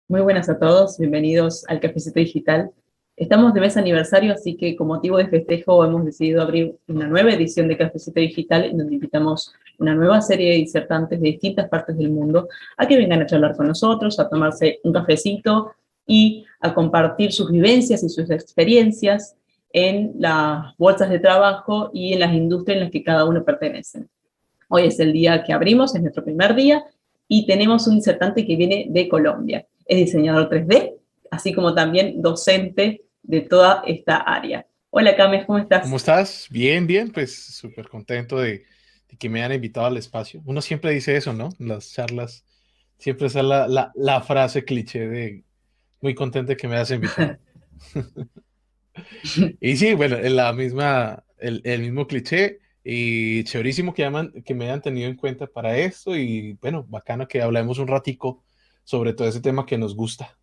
Muy buenas a todos, bienvenidos al Cafecito Digital. Estamos de mes aniversario, así que con motivo de festejo hemos decidido abrir una nueva edición de Cafecito Digital en donde invitamos una nueva serie de disertantes de distintas partes del mundo a que vengan a charlar con nosotros, a tomarse un cafecito y a compartir sus vivencias y sus experiencias en las bolsas de trabajo y en las industrias en las que cada uno pertenece. Hoy es el día que abrimos, es nuestro primer día, y tenemos un disertante que viene de Colombia. Es diseñador 3D, así como también docente de toda esta área. Hola, Cames, ¿cómo ¿Cómo estás? estás? Bien, bien, pues súper contento de que me hayan invitado al espacio. Uno siempre dice eso, ¿no? En las charlas, siempre es la frase cliché de muy contento de que me hayas invitado. Y sí, bueno, en la misma, el mismo cliché y chéverísimo que me hayan tenido en cuenta para esto y bueno, bacano que hablemos un ratico sobre todo ese tema que nos gusta.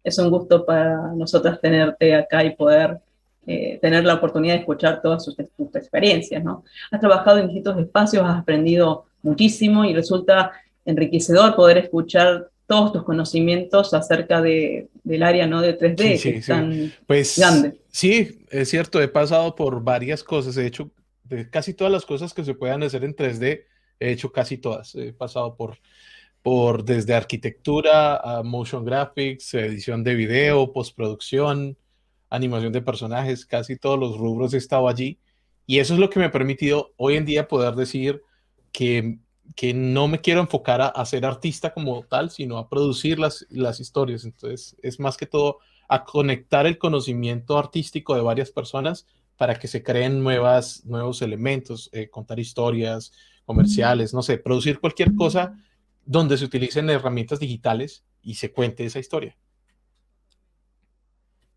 Es un gusto para nosotras tenerte acá y poder tener la oportunidad de escuchar todas tus experiencias, ¿no? Has trabajado en distintos espacios, has aprendido muchísimo y resulta enriquecedor poder escuchar todos tus conocimientos acerca del área, ¿no?, de Sí, 3D, que sí, es sí. tan Pues grande. sí, es cierto, he pasado por varias cosas. He hecho de casi todas las cosas que se puedan hacer en 3D, he hecho casi todas. He pasado por desde arquitectura a motion graphics, edición de video, postproducción, animación de personajes, casi todos los rubros he estado allí. Y eso es lo que me ha permitido hoy en día poder decir que, que no me quiero enfocar a ser artista como tal, sino a producir las historias. Entonces, es más que todo a conectar el conocimiento artístico de varias personas para que se creen nuevos elementos, contar historias comerciales, no sé, producir cualquier cosa donde se utilicen herramientas digitales y se cuente esa historia.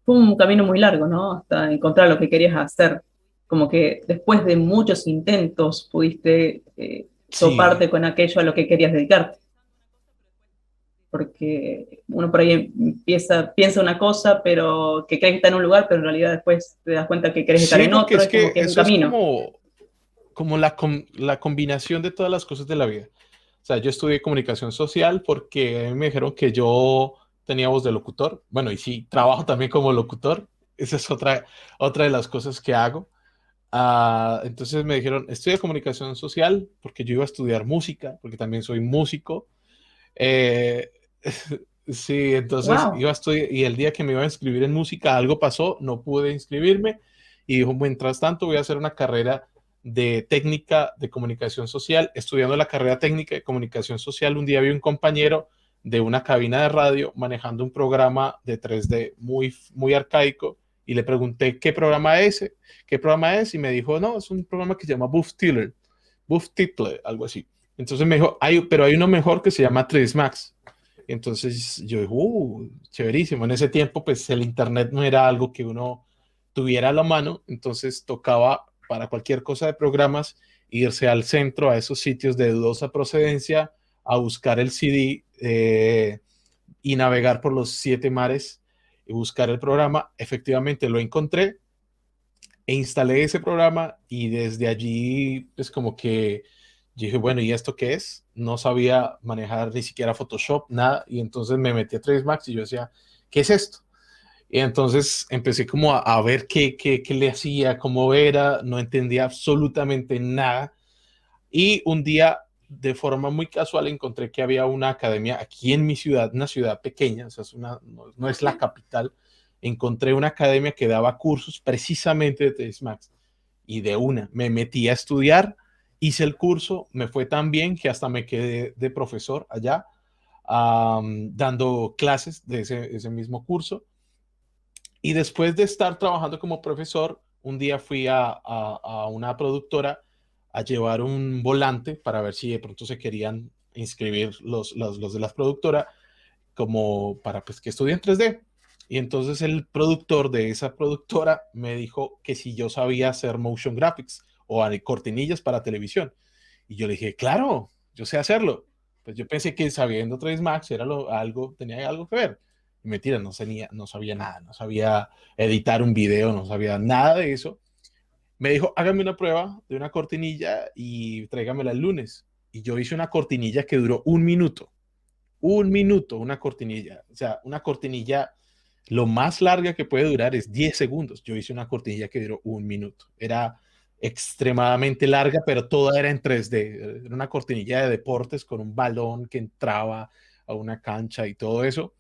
Fue un camino muy largo, ¿no? Hasta encontrar lo que querías hacer. Como que después de muchos intentos pudiste Sí, toparte con aquello a lo que querías dedicarte. Porque uno por ahí piensa una cosa, pero que cree que está en un lugar, pero en realidad después te das cuenta que querés estar sí, en porque otro, es es como que que es un eso es camino. como la combinación de todas las cosas de la vida. O sea, yo estudié comunicación social porque a mí me dijeron que yo tenía voz de locutor. Bueno, y sí, trabajo también como locutor. Esa es otra de las cosas que hago. Entonces me dijeron, estudia comunicación social porque yo iba a estudiar música, porque también soy músico. Eh, sí, entonces ¡Wow! iba a estudiar y el día que me iba a inscribir en música algo pasó, no pude inscribirme y dijo, mientras tanto voy a hacer una carrera de técnica de comunicación social. Estudiando la carrera técnica de comunicación social, un día vi un compañero de una cabina de radio manejando un programa de 3D muy arcaico y le pregunté qué programa es y me dijo, no, es un programa que se llama Buff Titler, algo así. Entonces me dijo, pero hay uno mejor que se llama 3 Max. Entonces yo dije, chéverísimo. En ese tiempo, pues el internet no era algo que uno tuviera a la mano, entonces tocaba para cualquier cosa de programas irse al centro, a esos sitios de dudosa procedencia, a buscar el CD y navegar por los 7 mares y buscar el programa. Efectivamente lo encontré e instalé ese programa y desde allí, pues como que dije, bueno, ¿y esto qué es? No sabía manejar ni siquiera Photoshop, nada, y entonces me metí a 3 Max y yo decía, ¿qué es esto? Y entonces empecé como a ver qué le hacía, cómo era, no entendía absolutamente nada. Y un día, de forma muy casual, encontré que había una academia aquí en mi ciudad, una ciudad pequeña, o sea, no es la capital. Encontré una academia que daba cursos precisamente de 3 Max y de una me metí a estudiar, hice el curso, me fue tan bien que hasta me quedé de profesor allá, dando clases de ese mismo curso. Y después de estar trabajando como profesor, un día fui a una productora a llevar un volante para ver si de pronto se querían inscribir los de la productora como para pues, que estudien 3D. Y entonces el productor de esa productora me dijo que si yo sabía hacer motion graphics o cortinillas para televisión. Y yo le dije, claro, yo sé hacerlo. Pues yo pensé que sabiendo 3 Max tenía algo que ver. Y mentira, no sabía nada, no sabía editar un video, no sabía nada de eso. Me dijo, hágame una prueba de una cortinilla y tráigamela el lunes. Y yo hice una cortinilla que duró 1 minuto. un minuto una cortinilla. O sea, una cortinilla, lo más larga que puede durar es 10 segundos. Yo hice una cortinilla que duró un minuto. Era extremadamente larga, pero toda era en 3D. Era una cortinilla de deportes con un balón que entraba a una cancha y todo eso.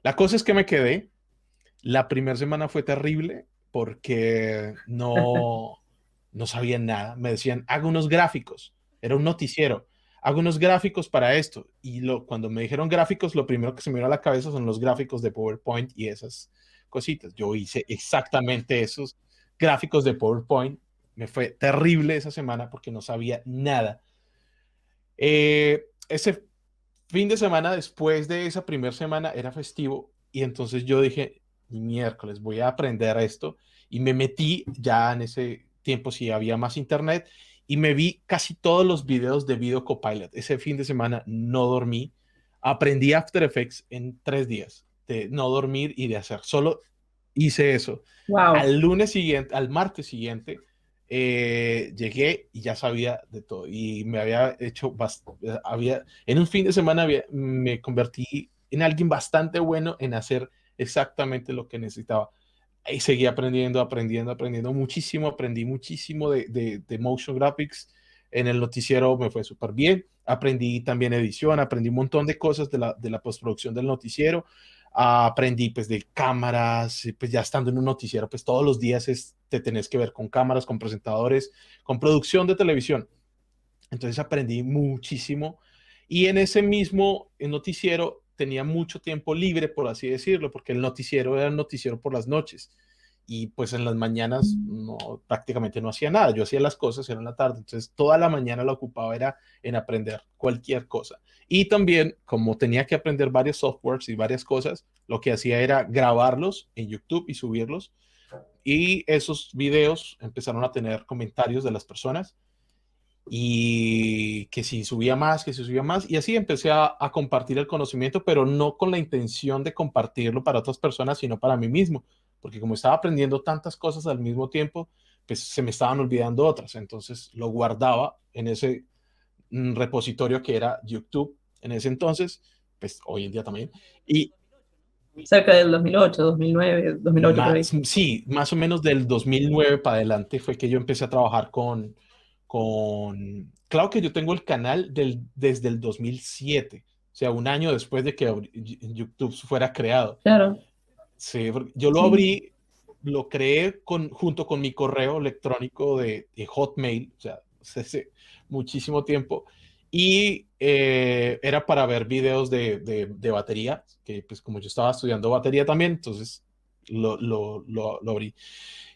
La cosa es que me quedé. La primera semana fue terrible porque no sabían nada. Me decían, haga unos gráficos. Era un noticiero. Hago unos gráficos para esto. Y cuando me dijeron gráficos, lo primero que se me vino a la cabeza son los gráficos de PowerPoint y esas cositas. Yo hice exactamente esos gráficos de PowerPoint. Me fue terrible esa semana porque no sabía nada. Ese fin de semana después de esa primera semana era festivo y entonces yo dije, miércoles, voy a aprender esto y me metí ya en ese tiempo si había más internet y me vi casi todos los videos de Video Copilot. Ese fin de semana no dormí, aprendí After Effects en 3 días de no dormir y de hacer, solo hice eso. Wow. Al lunes siguiente, al martes siguiente, llegué y ya sabía de todo y me había hecho, en un fin de semana me convertí en alguien bastante bueno en hacer exactamente lo que necesitaba. Y seguí aprendiendo muchísimo, aprendí muchísimo de motion graphics. En el noticiero me fue súper bien. Aprendí también edición, aprendí un montón de cosas de la postproducción del noticiero. Aprendí pues de cámaras, pues ya estando en un noticiero, pues todos los días te tenés que ver con cámaras, con presentadores, con producción de televisión. Entonces aprendí muchísimo y en ese mismo noticiero tenía mucho tiempo libre, por así decirlo, porque el noticiero era el noticiero por las noches y pues en las mañanas prácticamente no hacía nada. Yo hacía las cosas, era en la tarde, entonces toda la mañana la ocupaba era en aprender cualquier cosa. Y también, como tenía que aprender varios softwares y varias cosas, lo que hacía era grabarlos en YouTube y subirlos. Y esos videos empezaron a tener comentarios de las personas y que si subía más, que si subía más, y así empecé a compartir el conocimiento, pero no con la intención de compartirlo para otras personas, sino para mí mismo, porque como estaba aprendiendo tantas cosas al mismo tiempo, pues se me estaban olvidando otras, entonces lo guardaba en ese repositorio que era YouTube en ese entonces, pues hoy en día también, y Cerca del 2008, 2009, 2008 por ahí. sí, más o menos del 2009 para adelante fue que yo empecé a trabajar claro que yo tengo el canal desde el 2007, o sea, un año después de que YouTube fuera creado. Claro, Sí, yo lo sí. abrí, lo creé junto con mi correo electrónico de Hotmail, o sea, hace muchísimo tiempo, y era para ver videos de batería, que pues como yo estaba estudiando batería también, entonces lo abrí.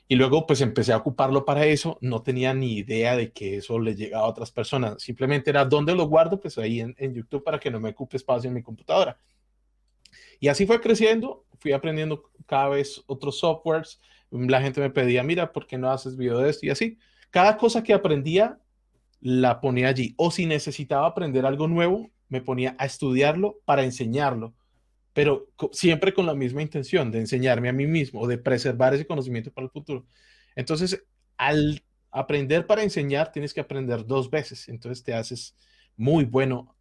Y luego pues empecé a ocuparlo para eso, no tenía ni idea de que eso le llegaba a otras personas, simplemente era dónde lo guardo, pues ahí en YouTube para que no me ocupe espacio en mi computadora. Y así fue creciendo, fui aprendiendo cada vez otros softwares, la gente me pedía, mira, ¿por qué no haces video de esto? Y así, cada cosa que aprendía la ponía allí. O si necesitaba aprender algo nuevo, me ponía a estudiarlo para enseñarlo, pero siempre con la misma intención de enseñarme a mí mismo o de preservar ese conocimiento para el futuro. Entonces, al aprender para enseñar, tienes que aprender 2 veces. Entonces, te haces muy bueno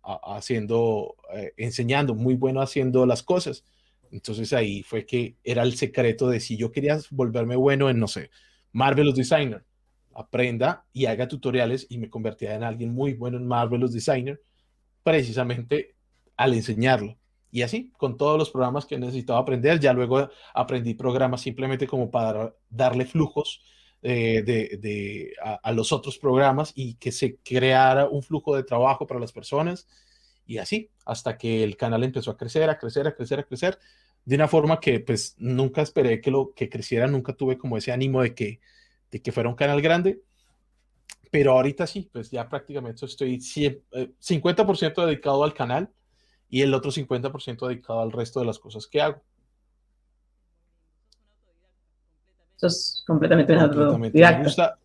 enseñando, muy bueno haciendo las cosas. Entonces, ahí fue que era el secreto de si yo quería volverme bueno en, no sé, Marvelous Designer, aprenda y haga tutoriales y me convertía en alguien muy bueno en Marvelous Designer precisamente al enseñarlo. Y así, con todos los programas que necesitaba aprender, ya luego aprendí programas simplemente como para darle flujos a los otros programas y que se creara un flujo de trabajo para las personas. Y así, hasta que el canal empezó a crecer, a crecer, a crecer, a crecer, de una forma que pues nunca esperé que creciera, nunca tuve como ese ánimo de que fuera un canal grande, pero ahorita sí, pues ya prácticamente estoy 50% dedicado al canal y el otro 50% dedicado al resto de las cosas que hago. Eso es completamente un Completamente. Me autodidacta. gusta,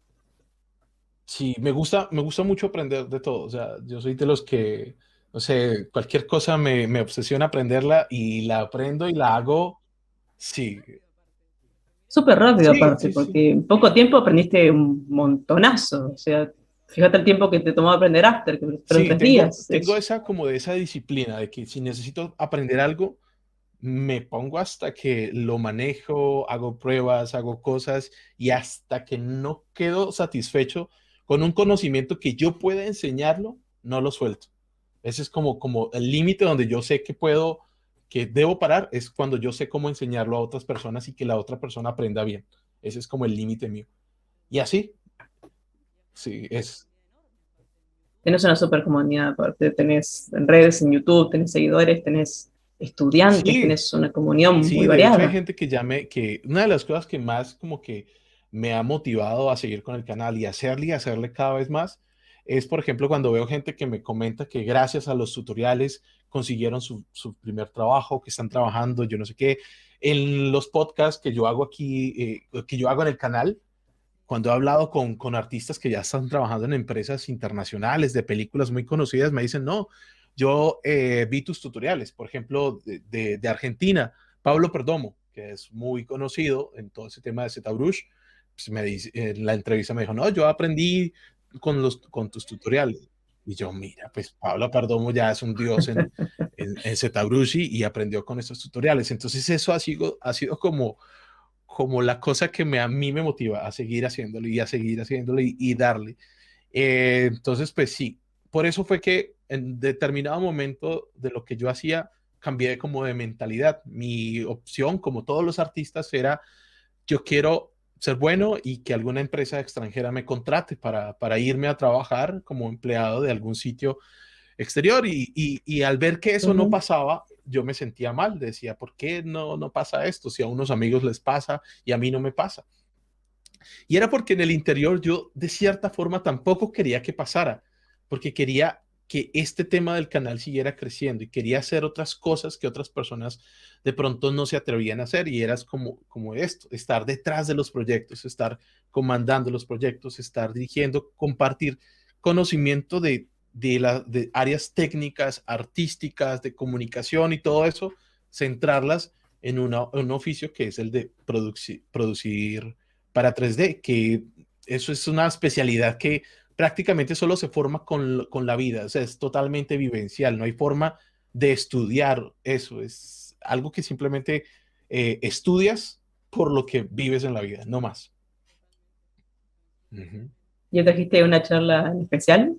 sí, me gusta mucho aprender de todo. O sea, yo soy de los que, no sé, cualquier cosa me obsesiona aprenderla y la aprendo y la hago. Sí, Súper rápido sí, aparte, sí, sí. porque en poco tiempo aprendiste un montonazo. O sea, Fíjate el tiempo que te tomó aprender After, que fueron Sí, 3 días. tengo esa como de esa disciplina de que si necesito aprender algo, me pongo hasta que lo manejo, hago pruebas, hago cosas y hasta que no quedo satisfecho con un conocimiento que yo pueda enseñarlo, no lo suelto. Ese es como el límite donde yo sé que puedo, que debo parar, es cuando yo sé cómo enseñarlo a otras personas y que la otra persona aprenda bien. Ese es como el límite mío. Y así, sí, es. Tenés una super comunidad, aparte, tenés en redes, en YouTube, tenés seguidores, tenés estudiantes, Sí, tenés una comunidad muy sí, de hecho hay variada. gente que que una de las cosas que más como que me ha motivado a seguir con el canal y hacerle cada vez más es, por ejemplo, cuando veo gente que me comenta que gracias a los tutoriales consiguieron su primer trabajo, que están trabajando, yo no sé qué, en los podcasts que yo hago aquí, que yo hago en el canal, cuando he hablado con artistas que ya están trabajando en empresas internacionales de películas muy conocidas, me dicen, no, yo vi tus tutoriales, por ejemplo, de Argentina, Pablo Perdomo, que es muy conocido en todo ese tema de ZBrush, pues me dice, en la entrevista me dijo, no, yo aprendí con tus tutoriales. Y yo, mira, pues Pablo Perdomo ya es un dios en ZBrush y aprendió con estos tutoriales. Entonces eso ha sido como la cosa que a mí me motiva a seguir haciéndolo y a seguir haciéndolo y darle. Entonces, pues sí, por eso fue que en determinado momento de lo que yo hacía, cambié como de mentalidad. Mi opción, como todos los artistas, era yo quiero ser bueno y que alguna empresa extranjera me contrate para irme a trabajar como empleado de algún sitio exterior y al ver que eso no Ujú. pasaba, yo me sentía mal, decía, ¿por qué no pasa esto? Si a unos amigos les pasa y a mí no me pasa. Y era porque en el interior yo de cierta forma tampoco quería que pasara, porque quería que este tema del canal siguiera creciendo y quería hacer otras cosas que otras personas de pronto no se atrevían a hacer y eras como esto, estar detrás de los proyectos, estar comandando los proyectos, estar dirigiendo, compartir conocimiento de áreas técnicas, artísticas, de comunicación y todo eso, centrarlas en un oficio que es el de producir para 3D, que eso es una especialidad que prácticamente solo se forma con la vida, o sea, es totalmente vivencial, no hay forma de estudiar eso, es algo que simplemente estudias por lo que vives en la vida, no más. Ujú. ¿Ya trajiste una charla en especial?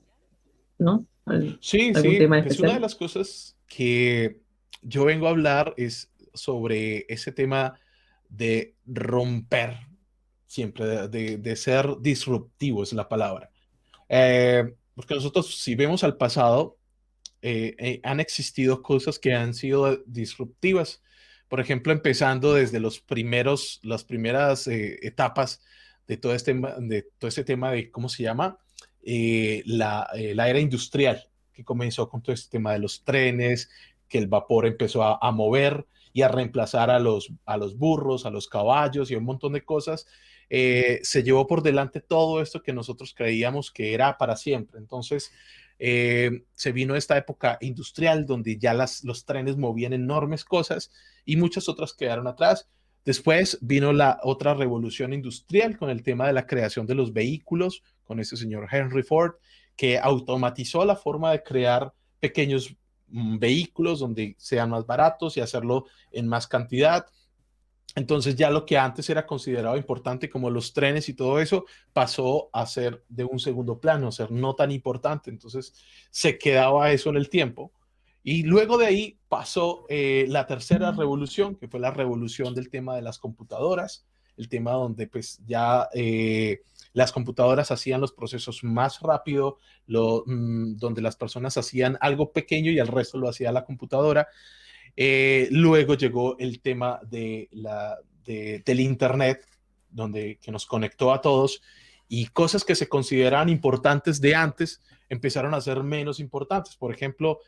¿No? Sí, ¿Algún sí, tema en pues una de especial? las cosas que yo vengo a hablar es sobre ese tema de romper siempre, de ser disruptivo es la palabra. Porque nosotros, si vemos al pasado, han existido cosas que han sido disruptivas. Por ejemplo, empezando desde las primeras etapas de todo este tema de, ¿cómo se llama? La era industrial, que comenzó con todo este tema de los trenes, que el vapor empezó a mover y a reemplazar a los burros, a los caballos y un montón de cosas. Se llevó por delante todo esto que nosotros creíamos que era para siempre. Entonces, se vino esta época industrial donde ya los trenes movían enormes cosas y muchas otras quedaron atrás. Después vino la otra revolución industrial con el tema de la creación de los vehículos, con ese señor Henry Ford, que automatizó la forma de crear pequeños vehículos donde sean más baratos y hacerlo en más cantidad. Entonces ya lo que antes era considerado importante como los trenes y todo eso pasó a ser de un segundo plano, a ser no tan importante. Entonces se quedaba eso en el tiempo. Y luego de ahí pasó la tercera revolución, que fue la revolución del tema de las computadoras, el tema donde pues ya las computadoras hacían los procesos más rápido, donde las personas hacían algo pequeño y el resto lo hacía la computadora. Luego llegó el tema del Internet, que nos conectó a todos y cosas que se consideraban importantes de antes empezaron a ser menos importantes. Por ejemplo,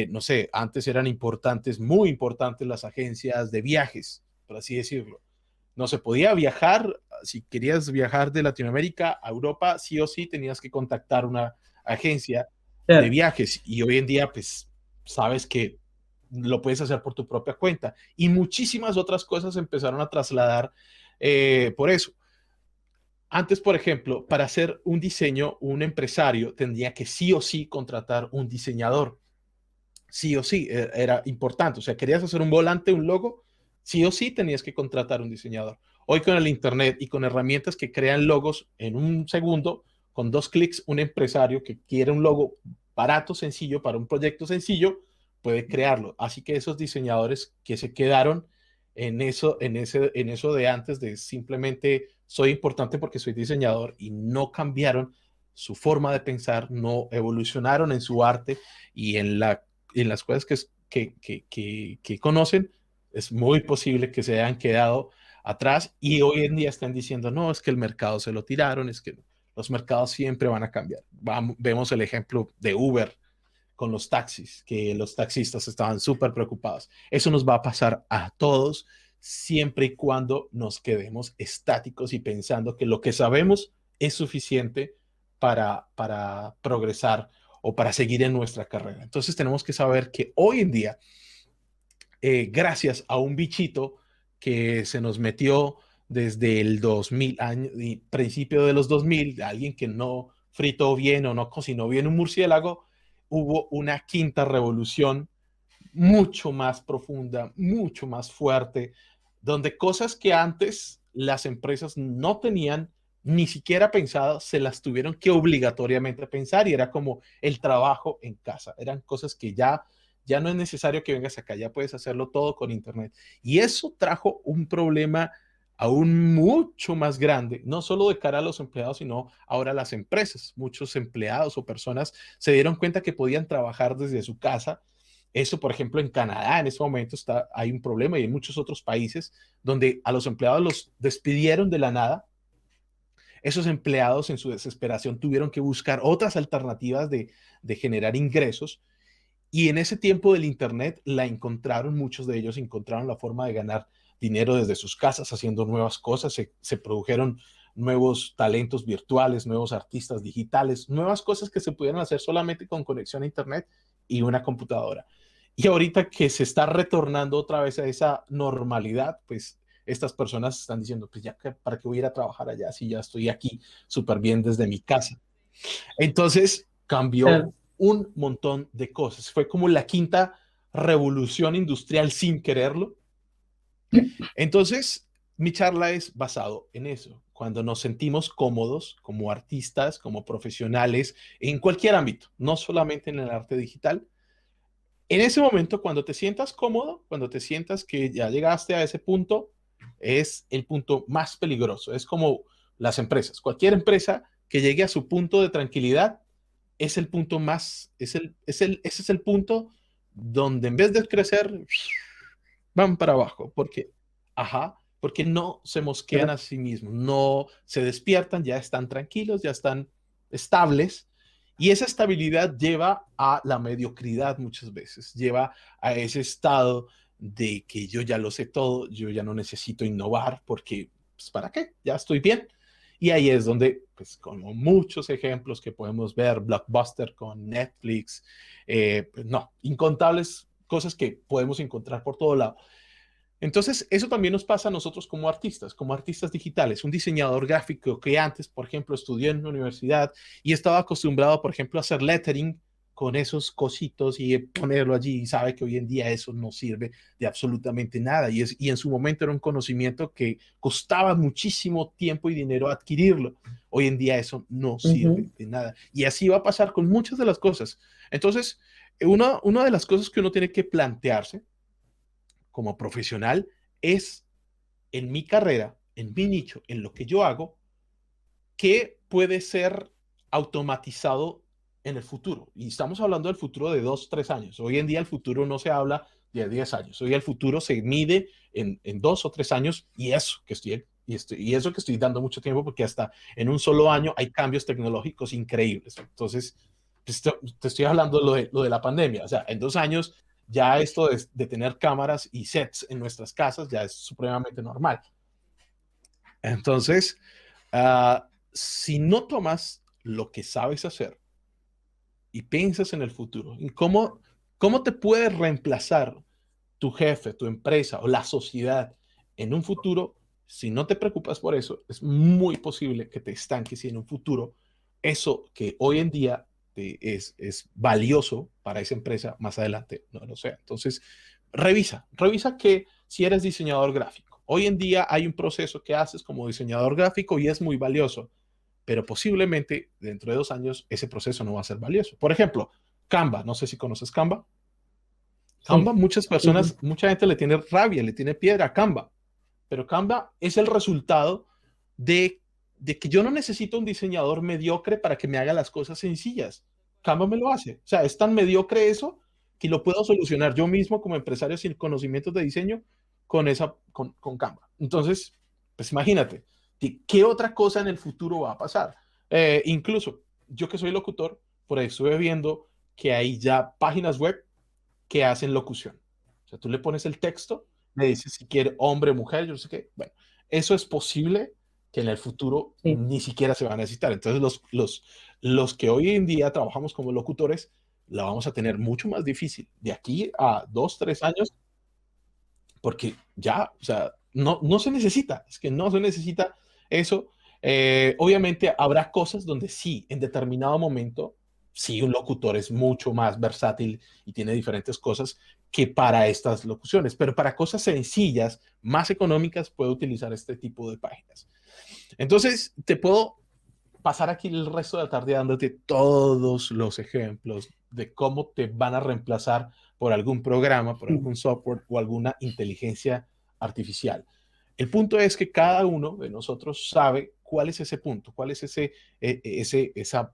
no sé, antes eran importantes, muy importantes las agencias de viajes, por así decirlo. No se podía viajar, si querías viajar de Latinoamérica a Europa, sí o sí tenías que contactar una agencia de Claro. viajes y hoy en día, pues, sabes que lo puedes hacer por tu propia cuenta. Y muchísimas otras cosas empezaron a trasladar por eso. Antes, por ejemplo, para hacer un diseño, un empresario tendría que sí o sí contratar un diseñador. Sí o sí, era importante. O sea, querías hacer un volante, un logo, sí o sí tenías que contratar un diseñador. Hoy con el Internet y con herramientas que crean logos en un segundo, con 2 clics, un empresario que quiere un logo barato, sencillo, para un proyecto sencillo, puede crearlo. Así que esos diseñadores que se quedaron en eso de antes, de simplemente soy importante porque soy diseñador y no cambiaron su forma de pensar, no evolucionaron en su arte y en las cosas que conocen, es muy posible que se hayan quedado atrás y hoy en día están diciendo, no, es que el mercado se lo tiraron, es que los mercados siempre van a cambiar. Vemos el ejemplo de Uber con los taxis, que los taxistas estaban súper preocupados. Eso nos va a pasar a todos siempre y cuando nos quedemos estáticos y pensando que lo que sabemos es suficiente para progresar o para seguir en nuestra carrera. Entonces tenemos que saber que hoy en día, gracias a un bichito que se nos metió desde el 2000, principio de los 2000, alguien que no fritó bien o no cocinó bien un murciélago, hubo una quinta revolución mucho más profunda, mucho más fuerte, donde cosas que antes las empresas no tenían ni siquiera pensadas, se las tuvieron que obligatoriamente pensar y era como el trabajo en casa. Eran cosas que ya no es necesario que vengas acá, ya puedes hacerlo todo con internet. Y eso trajo un problema aún mucho más grande, no solo de cara a los empleados, sino ahora a las empresas. Muchos empleados o personas se dieron cuenta que podían trabajar desde su casa. Eso, por ejemplo, en Canadá en este momento hay un problema y en muchos otros países donde a los empleados los despidieron de la nada. Esos empleados en su desesperación tuvieron que buscar otras alternativas de generar ingresos y en ese tiempo del Internet la encontraron, muchos de ellos encontraron la forma de ganar dinero desde sus casas haciendo nuevas cosas, se produjeron nuevos talentos virtuales, nuevos artistas digitales, nuevas cosas que se pudieron hacer solamente con conexión a Internet y una computadora. Y ahorita que se está retornando otra vez a esa normalidad, pues estas personas están diciendo, pues ya, ¿para qué voy a ir a trabajar allá si ya estoy aquí súper bien desde mi casa? Entonces cambió Claro. un montón de cosas. Fue como la quinta revolución industrial sin quererlo. Entonces, mi charla es basado en eso. Cuando nos sentimos cómodos como artistas, como profesionales, en cualquier ámbito, no solamente en el arte digital, en ese momento, cuando te sientas cómodo, cuando te sientas que ya llegaste a ese punto, es el punto más peligroso. Es como las empresas. Cualquier empresa que llegue a su punto de tranquilidad es el punto más, ese es el punto donde en vez de crecer, van para abajo. Porque no se mosquean Claro. a sí mismos, no se despiertan, ya están tranquilos, ya están estables y esa estabilidad lleva a la mediocridad muchas veces, lleva a ese estado de que yo ya lo sé todo, yo ya no necesito innovar porque, pues, ¿para qué? Ya estoy bien. Y ahí es donde, pues, como muchos ejemplos que podemos ver, Blockbuster con Netflix, pues, no, incontables cosas que podemos encontrar por todo lado. Entonces, eso también nos pasa a nosotros como artistas digitales. Un diseñador gráfico que antes, por ejemplo, estudió en la universidad y estaba acostumbrado, por ejemplo, a hacer lettering con esos cositos y ponerlo allí y sabe que hoy en día eso no sirve de absolutamente nada y en su momento era un conocimiento que costaba muchísimo tiempo y dinero adquirirlo. Hoy en día eso no sirve Ujú. de nada y así va a pasar con muchas de las cosas. Entonces, una de las cosas que uno tiene que plantearse como profesional es en mi carrera, en mi nicho, en lo que yo hago, qué puede ser automatizado en el futuro. Y estamos hablando del futuro de 2, 3 años. Hoy en día el futuro no se habla de 10 años. Hoy el futuro se mide en 2 o 3 años y eso que estoy dando mucho tiempo porque hasta en un solo año hay cambios tecnológicos increíbles. Entonces, pues, te estoy hablando de lo de la pandemia. O sea, en 2 años ya esto de tener cámaras y sets en nuestras casas ya es supremamente normal. Entonces, si no tomas lo que sabes hacer y piensas en el futuro, en cómo te puede reemplazar tu jefe, tu empresa o la sociedad en un futuro, Si no te preocupas por eso, es muy posible que te estanques y en un futuro eso que hoy en día es valioso para esa empresa, más adelante no lo sea. Entonces, revisa que si eres diseñador gráfico, hoy en día hay un proceso que haces como diseñador gráfico y es muy valioso, pero posiblemente dentro de 2 años ese proceso no va a ser valioso. Por ejemplo, Canva, no sé si conoces Canva. Canva, Sí, muchas sí, sí. personas, mucha gente le tiene rabia, le tiene piedra a Canva, pero Canva es el resultado de, de que yo no necesito un diseñador mediocre para que me haga las cosas sencillas. Canva me lo hace. O sea, es tan mediocre eso que lo puedo solucionar yo mismo como empresario sin conocimientos de diseño con Canva. Entonces, pues imagínate, ¿qué otra cosa en el futuro va a pasar? Incluso yo que soy locutor, por ahí estuve viendo que hay ya páginas web que hacen locución. O sea, tú le pones el texto, le dices si quiere hombre, mujer, yo no sé qué. Bueno, eso es posible que en el futuro Sí. ni siquiera se va a necesitar. Entonces, los que hoy en día trabajamos como locutores, la vamos a tener mucho más difícil de aquí a 2, 3 años, porque ya, o sea, no se necesita, es que no se necesita eso. Obviamente habrá cosas donde sí, en determinado momento, sí, un locutor es mucho más versátil y tiene diferentes cosas que para estas locuciones, pero para cosas sencillas, más económicas, puede utilizar este tipo de páginas. Entonces, te puedo pasar aquí el resto de la tarde dándote todos los ejemplos de cómo te van a reemplazar por algún programa, por algún software o alguna inteligencia artificial. El punto es que cada uno de nosotros sabe cuál es ese punto, cuál es esa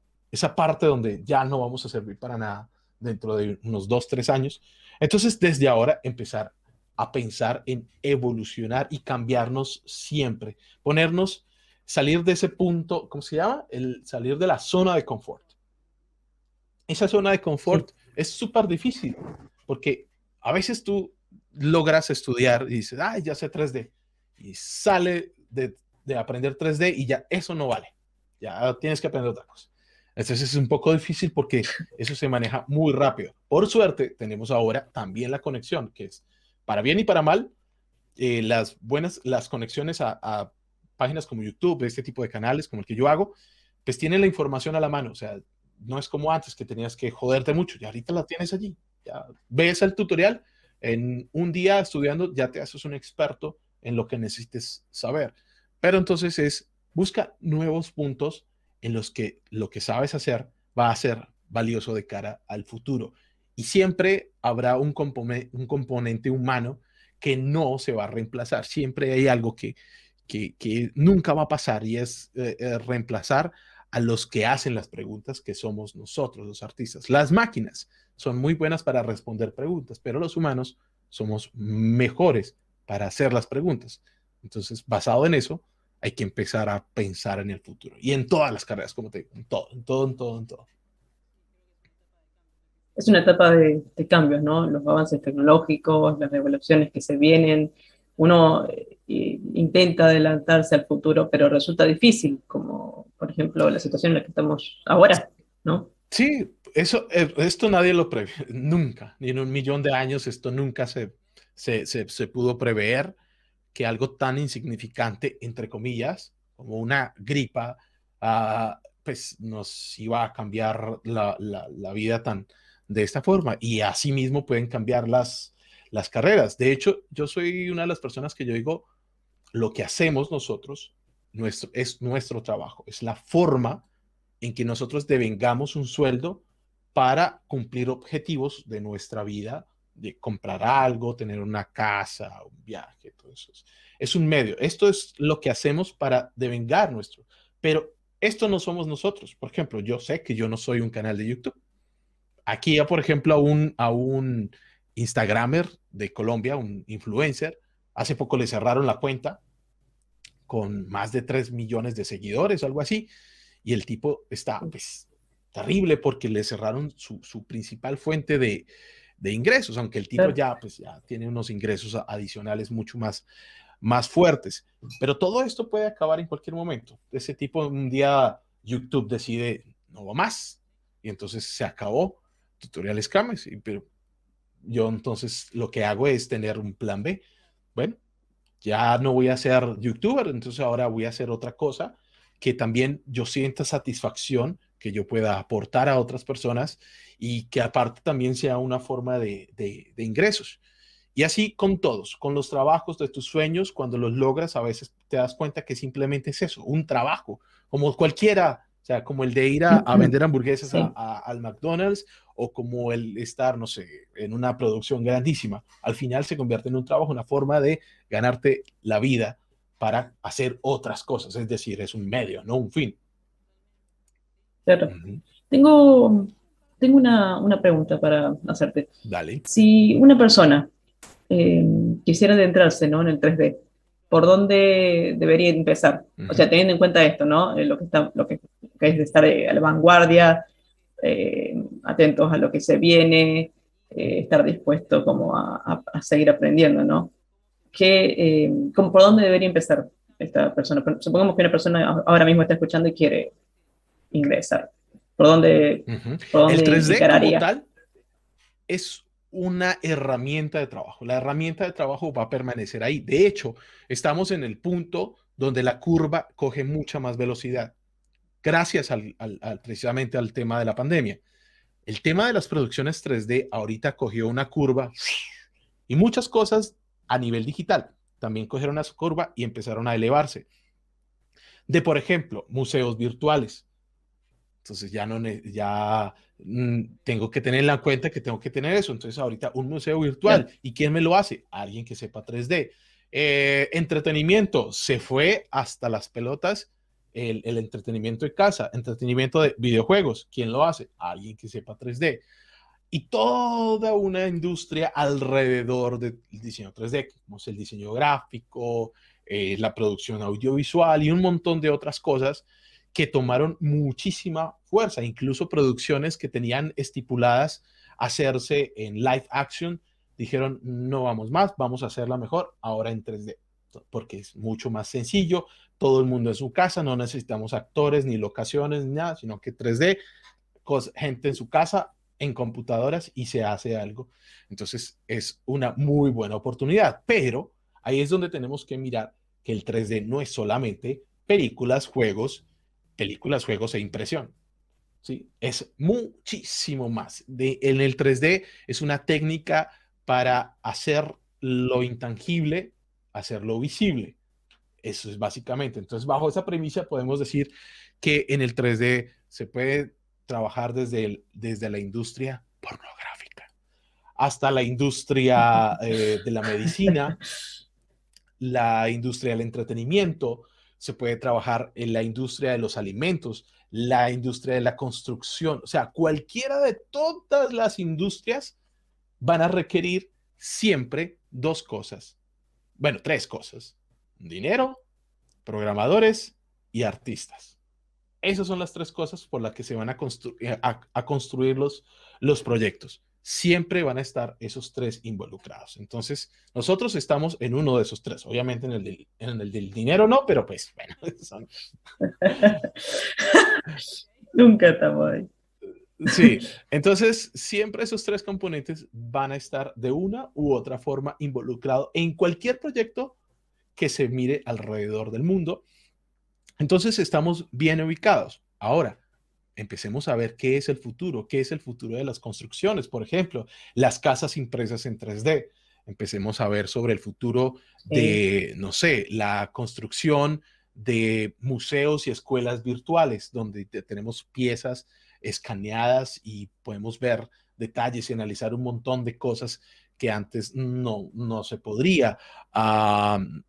parte donde ya no vamos a servir para nada dentro de unos 2, 3 años. Entonces, desde ahora, empezar a pensar en evolucionar y cambiarnos siempre, ponernos salir de ese punto, ¿cómo se llama? El salir de la zona de confort. Esa zona de Sí. confort es súper difícil porque a veces tú logras estudiar y dices, ay, ya sé 3D y sale de aprender 3D y ya eso no vale. Ya tienes que aprender otra cosa. Entonces es un poco difícil porque eso se maneja muy rápido. Por suerte, tenemos ahora también la conexión, que es para bien y para mal, las conexiones a páginas como YouTube, este tipo de canales como el que yo hago, pues tienen la información a la mano. O sea, no es como antes que tenías que joderte mucho. Ya ahorita la tienes allí. Ya ves el tutorial. En un día estudiando ya te haces un experto en lo que necesites saber. Pero entonces busca nuevos puntos en los que lo que sabes hacer va a ser valioso de cara al futuro. Y siempre habrá un componente humano que no se va a reemplazar. Siempre hay algo que nunca va a pasar y es reemplazar a los que hacen las preguntas, que somos nosotros, los artistas. Las máquinas son muy buenas para responder preguntas, pero los humanos somos mejores para hacer las preguntas. Entonces, basado en eso, hay que empezar a pensar en el futuro y en todas las carreras, como te digo, en todo, en todo, en todo, en todo. Es una etapa de cambios, ¿no? Los avances tecnológicos, las revoluciones que se vienen. Uno intenta adelantarse al futuro, pero resulta difícil, como por ejemplo la situación en la que estamos ahora, ¿no? Sí, esto nadie lo prevé, nunca, ni en 1 millón de años, esto nunca se pudo prever que algo tan insignificante, entre comillas, como una gripa, pues nos iba a cambiar la vida de esta forma. Y así mismo pueden cambiar las carreras. De hecho, yo soy una de las personas que yo digo, lo que hacemos nosotros es nuestro trabajo, es la forma en que nosotros devengamos un sueldo para cumplir objetivos de nuestra vida, de comprar algo, tener una casa, un viaje, todo eso. Es un medio. Esto es lo que hacemos para devengar nuestro. Pero esto no somos nosotros. Por ejemplo, yo sé que yo no soy un canal de YouTube. Aquí ya, por ejemplo, a un Instagramer de Colombia, un influencer, hace poco le cerraron la cuenta con más de 3 millones de seguidores o algo así. Y el tipo está, pues, terrible porque le cerraron su principal fuente de ingresos, aunque el tipo Claro. ya, pues, ya tiene unos ingresos adicionales mucho más fuertes. Pero todo esto puede acabar en cualquier momento. Ese tipo un día YouTube decide, no va más. Y entonces se acabó tutoriales Cames. Pero yo entonces lo que hago es tener un plan B. Bueno, Ya no voy a ser youtuber, entonces ahora voy a hacer otra cosa que también yo sienta satisfacción, que yo pueda aportar a otras personas y que aparte también sea una forma de ingresos. Y así con todos, con los trabajos de tus sueños, cuando los logras, a veces te das cuenta que simplemente es eso, un trabajo, como cualquiera, o sea, como el de ir a vender hamburguesas Sí, al McDonald's o como el estar, no sé, en una producción grandísima. Al final se convierte en un trabajo, una forma de ganarte la vida para hacer otras cosas, es decir, es un medio, no un fin. claro. Ujú. Tengo, tengo una pregunta para hacerte. Dale. Si una persona eh, quisiera adentrarse, ¿no? en el 3D, ¿por dónde debería empezar? O Ujú. sea, teniendo en cuenta esto, ¿no? Lo que es de estar a la vanguardia, atentos a lo que se viene, estar dispuesto como a seguir aprendiendo, ¿no? ¿Por dónde debería empezar esta persona? Supongamos que una persona ahora mismo está escuchando y quiere ingresar. ¿Por dónde, Ujú. por El dónde 3D como encararía? tal es una herramienta de trabajo. La herramienta de trabajo va a permanecer ahí. De hecho, estamos en el punto donde la curva coge mucha más velocidad, gracias precisamente al tema de la pandemia. El tema de las producciones 3D ahorita cogió una curva y muchas cosas a nivel digital también cogieron una curva y empezaron a elevarse. De, por ejemplo, museos virtuales. Entonces ya no ya tengo que tener en cuenta que tengo que tener eso. Entonces ahorita un museo virtual. Claro. ¿Y quién me lo hace? Alguien que sepa 3D. Entretenimiento. Se fue hasta las pelotas el entretenimiento de casa. Entretenimiento de videojuegos. ¿Quién lo hace? Alguien que sepa 3D. Y toda una industria alrededor del diseño 3D, como es el diseño gráfico, la producción audiovisual y un montón de otras cosas que tomaron muchísima fuerza, incluso producciones que tenían estipuladas hacerse en live action, dijeron, no vamos más, vamos a hacerla mejor ahora en 3D, porque es mucho más sencillo, todo el mundo en su casa, no necesitamos actores ni locaciones ni nada, sino que 3D, gente en su casa, en computadoras y se hace algo. Entonces es una muy buena oportunidad, pero ahí es donde tenemos que mirar que el 3D no es solamente películas, juegos e impresión. ¿Sí? Es muchísimo más. En el 3D es una técnica para hacer lo intangible, hacerlo visible. Eso es básicamente. Entonces, bajo esa premisa podemos decir que en el 3D se puede trabajar desde la industria pornográfica hasta la industria de la medicina, la industria del entretenimiento, se puede trabajar en la industria de los alimentos, la industria de la construcción, o sea, cualquiera de todas las industrias van a requerir siempre dos cosas, bueno, tres cosas, dinero, programadores y artistas. Esas son las tres cosas por las que se van a construir los proyectos. Siempre van a estar esos tres involucrados. Entonces, nosotros estamos en uno de esos tres. Obviamente en el del dinero no, pero pues bueno. Son, Nunca estamos ahí. sí, entonces siempre esos tres componentes van a estar de una u otra forma involucrados en cualquier proyecto que se mire alrededor del mundo. Entonces estamos bien ubicados. Ahora, empecemos a ver qué es el futuro de las construcciones, por ejemplo, las casas impresas en 3D. Empecemos a ver sobre el futuro Sí. de, no sé, la construcción de museos y escuelas virtuales, donde tenemos piezas escaneadas y podemos ver detalles y analizar un montón de cosas que antes no se podría.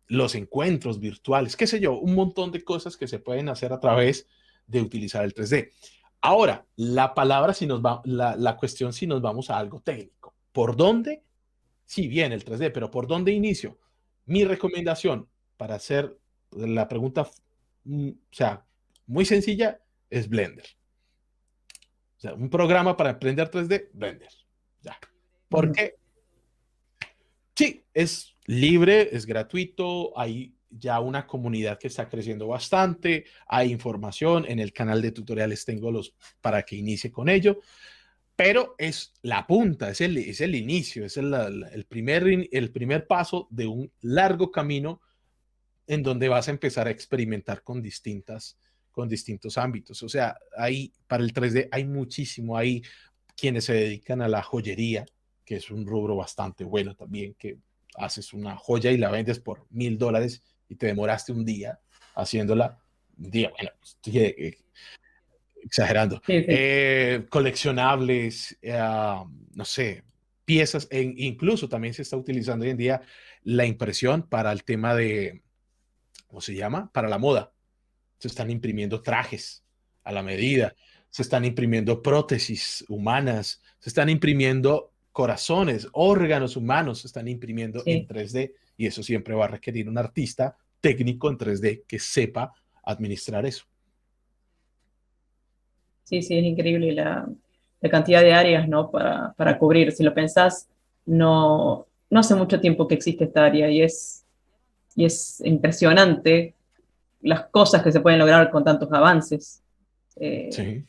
Los encuentros virtuales, qué sé yo, un montón de cosas que se pueden hacer a través de utilizar el 3D. Ahora, la palabra, si nos va, la cuestión si nos vamos a algo técnico. ¿Por dónde? Sí, bien, el 3D, pero ¿por dónde inicio? Mi recomendación para hacer la pregunta, o sea, muy sencilla, es Blender. O sea, un programa para aprender 3D, Blender. Ya. ¿Por Ujú. qué? Sí, es libre, es gratuito, hay ya una comunidad que está creciendo bastante, hay información, en el canal de tutoriales tengo los para que inicie con ello. pero es la punta, es el inicio, es el primer paso de un largo camino en donde vas a empezar a experimentar con distintos ámbitos. O sea, para el 3D hay muchísimo, hay quienes se dedican a la joyería, que es un rubro bastante bueno también, que haces una joya y la vendes por $1,000 y te demoraste un día haciéndola. Un día, bueno, estoy exagerando. Sí, sí, Coleccionables, no sé, piezas, incluso también se está utilizando hoy en día la impresión para el tema de, ¿cómo se llama? Para la moda. Se están imprimiendo trajes a la medida, se están imprimiendo prótesis humanas, se están imprimiendo corazones, órganos humanos, se están imprimiendo en sí. 3D y eso siempre va a requerir un artista técnico en 3D que sepa administrar eso. Sí, sí, es increíble la cantidad de áreas, ¿no? Para cubrir. Si lo pensás, no hace mucho tiempo que existe esta área y es impresionante las cosas que se pueden lograr con tantos avances. Eh, Sí,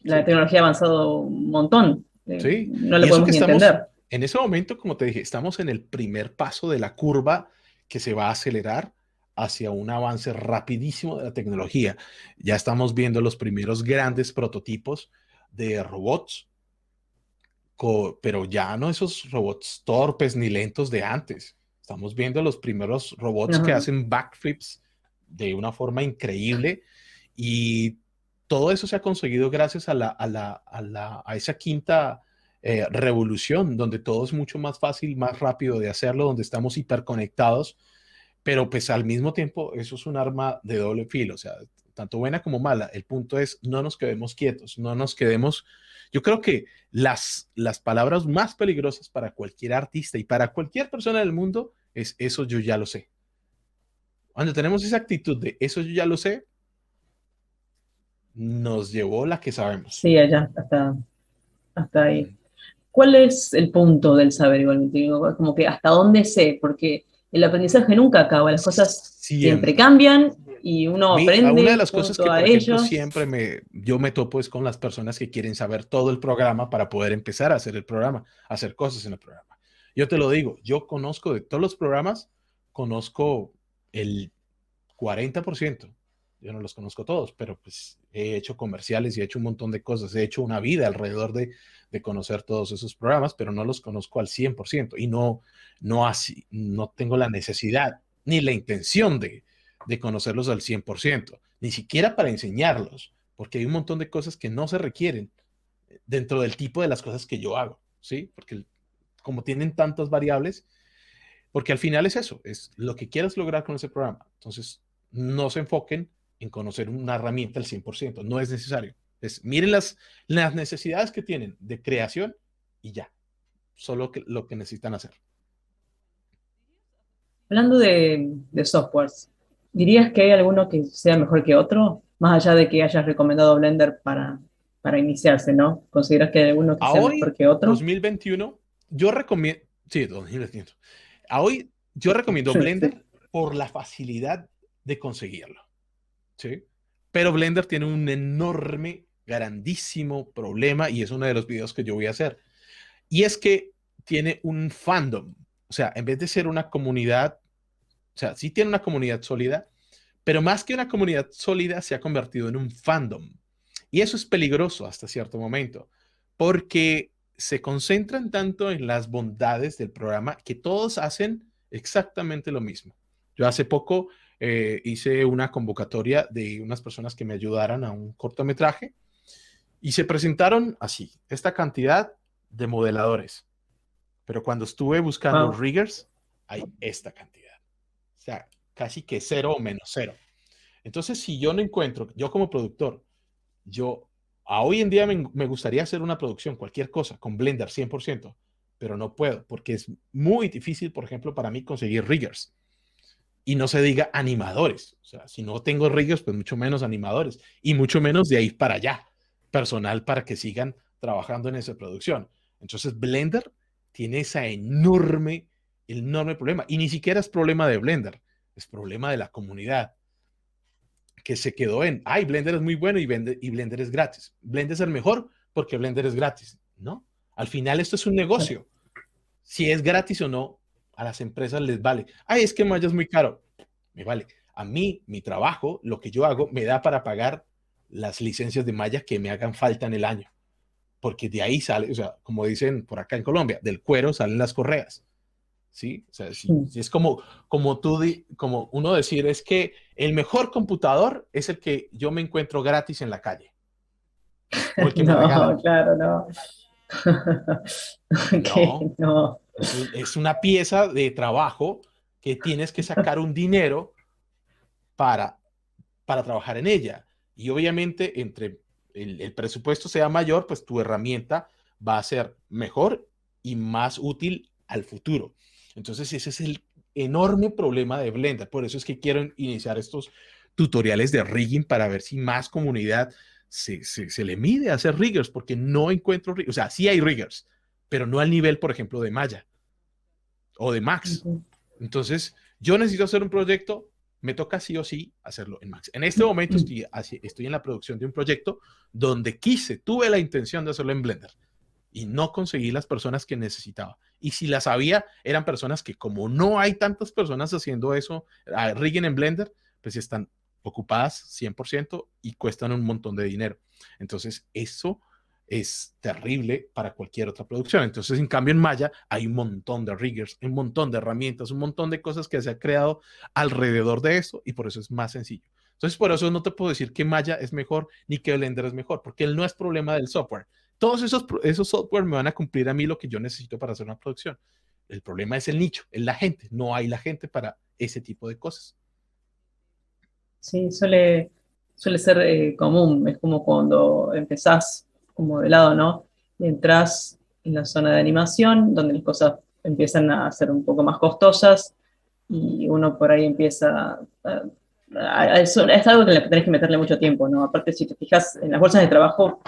la sí, tecnología ha avanzado un montón, sí. no Y lo eso podemos que ni estamos, entender. en ese momento, como te dije, estamos en el primer paso de la curva que se va a acelerar hacia un avance rapidísimo de la tecnología. Ya estamos viendo los primeros grandes prototipos de robots, pero ya no esos robots torpes ni lentos de antes. Estamos viendo los primeros robots que Ajá. hacen backflips de una forma increíble y todo eso se ha conseguido gracias a esa quinta revolución, donde todo es mucho más fácil, más rápido de hacerlo, donde estamos hiperconectados, pero pues al mismo tiempo eso es un arma de doble filo, o sea, tanto buena como mala. El punto es, no nos quedemos quietos, no nos quedemos. Yo creo que las palabras más peligrosas para cualquier artista y para cualquier persona del mundo es eso yo ya lo sé. Cuando tenemos esa actitud de eso yo ya lo sé, nos llevó la que sabemos. Sí, allá, hasta ahí. Mm. ¿Cuál es el punto del saber igualmente? Digo, como que hasta dónde sé, porque el aprendizaje nunca acaba, las cosas siempre Siempre. cambian y uno Una de aprende las cosas junto que, a por ejemplo, ellos. yo me topo es con las personas que quieren saber todo el programa para poder empezar a hacer el programa, a hacer cosas en el programa. Yo te lo digo, yo conozco de todos los programas, conozco el 40%. Yo no los conozco todos, pero pues he hecho comerciales y he hecho un montón de cosas. He hecho una vida alrededor de conocer todos esos programas, pero no los conozco al 100% y no así, no tengo la necesidad ni la intención de conocerlos al 100%, ni siquiera para enseñarlos, porque hay un montón de cosas que no se requieren dentro del tipo de las cosas que yo hago, ¿sí? Porque como tienen tantas variables, porque al final es eso, es lo que quieras lograr con ese programa. Entonces, no se enfoquen en conocer una herramienta al 100%, no es necesario. Miren las necesidades que tienen de creación y ya, solo lo que necesitan hacer. Hablando de softwares, ¿dirías que hay alguno que sea mejor que otro? Más allá de que hayas recomendado Blender para iniciarse, ¿no? ¿Consideras que hay alguno que A sea mejor hoy, que otro? 2021, yo recomiendo, sí, 2021, a hoy yo recomiendo Sí. Blender por la facilidad de conseguirlo, ¿sí? Pero Blender tiene un enorme, grandísimo problema y es uno de los videos que yo voy a hacer. Y es que tiene un fandom. O sea, en vez de ser una comunidad, o sea, sí tiene una comunidad sólida, pero más que una comunidad sólida se ha convertido en un fandom. Y eso es peligroso hasta cierto momento, porque se concentran tanto en las bondades del programa que todos hacen exactamente lo mismo. Yo hace poco hice una convocatoria de unas personas que me ayudaran a un cortometraje y se presentaron así, esta cantidad de modeladores, pero cuando estuve buscando Wow. riggers, hay esta cantidad. O sea, casi que cero o menos cero. Entonces, si yo no encuentro, yo como productor, yo a hoy en día me gustaría hacer una producción, cualquier cosa, con Blender 100%, pero no puedo porque es muy difícil, por ejemplo, para mí conseguir riggers. Y no se diga animadores. O sea, si no tengo riggers, pues mucho menos animadores. Y mucho menos de ahí para allá, personal para que sigan trabajando en esa producción. Entonces, Blender tiene ese enorme problema. Y ni siquiera es problema de Blender, es problema de la comunidad que se quedó en, ay, Blender es muy bueno y Blender es gratis. Blender es el mejor porque Blender es gratis. ¿no? Al final esto es un negocio. Si es gratis o no, a las empresas les vale. Ay, es que Maya es muy caro. Me vale. A mí, mi trabajo, lo que yo hago, me da para pagar las licencias de Maya que me hagan falta en el año. Porque de ahí sale, o sea, como dicen por acá en Colombia, del cuero salen las correas. ¿Sí? O sea, si es como uno decir, es que el mejor computador es el que yo me encuentro gratis en la calle. O el que me No, regalan. claro, no. Que No, no. es una pieza de trabajo que tienes que sacar un dinero para, para trabajar en ella. Y obviamente, entre el presupuesto sea mayor, pues tu herramienta va a ser mejor y más útil al futuro. Entonces, ese es el enorme problema de Blender. Por eso es que quiero iniciar estos tutoriales de rigging para ver si más comunidad se le mide a hacer riggers, porque no encuentro, o sea, sí hay riggers, pero no al nivel, por ejemplo, de Maya o de Max. Entonces, yo necesito hacer un proyecto, me toca sí o sí hacerlo en Max. En este momento estoy en la producción de un proyecto donde tuve la intención de hacerlo en Blender y no conseguí las personas que necesitaba. Y si las había, eran personas que como no hay tantas personas haciendo eso, rigging en Blender, pues están ocupadas 100% y cuestan un montón de dinero. Entonces, eso es terrible para cualquier otra producción. Entonces, en cambio, en Maya hay un montón de riggers, un montón de herramientas, un montón de cosas que se ha creado alrededor de esto y por eso es más sencillo. Entonces, por eso no te puedo decir que Maya es mejor ni que Blender es mejor, porque él no es problema del software. Todos esos software me van a cumplir a mí lo que yo necesito para hacer una producción. El problema es el nicho, es la gente. No hay la gente para ese tipo de cosas. Sí, suele ser común. Es como cuando empezás como de lado, ¿no? Y entras en la zona de animación, donde las cosas empiezan a ser un poco más costosas y uno por ahí empieza es algo que le tenés que meterle mucho tiempo, ¿no? Aparte, si te fijas en las bolsas de trabajo,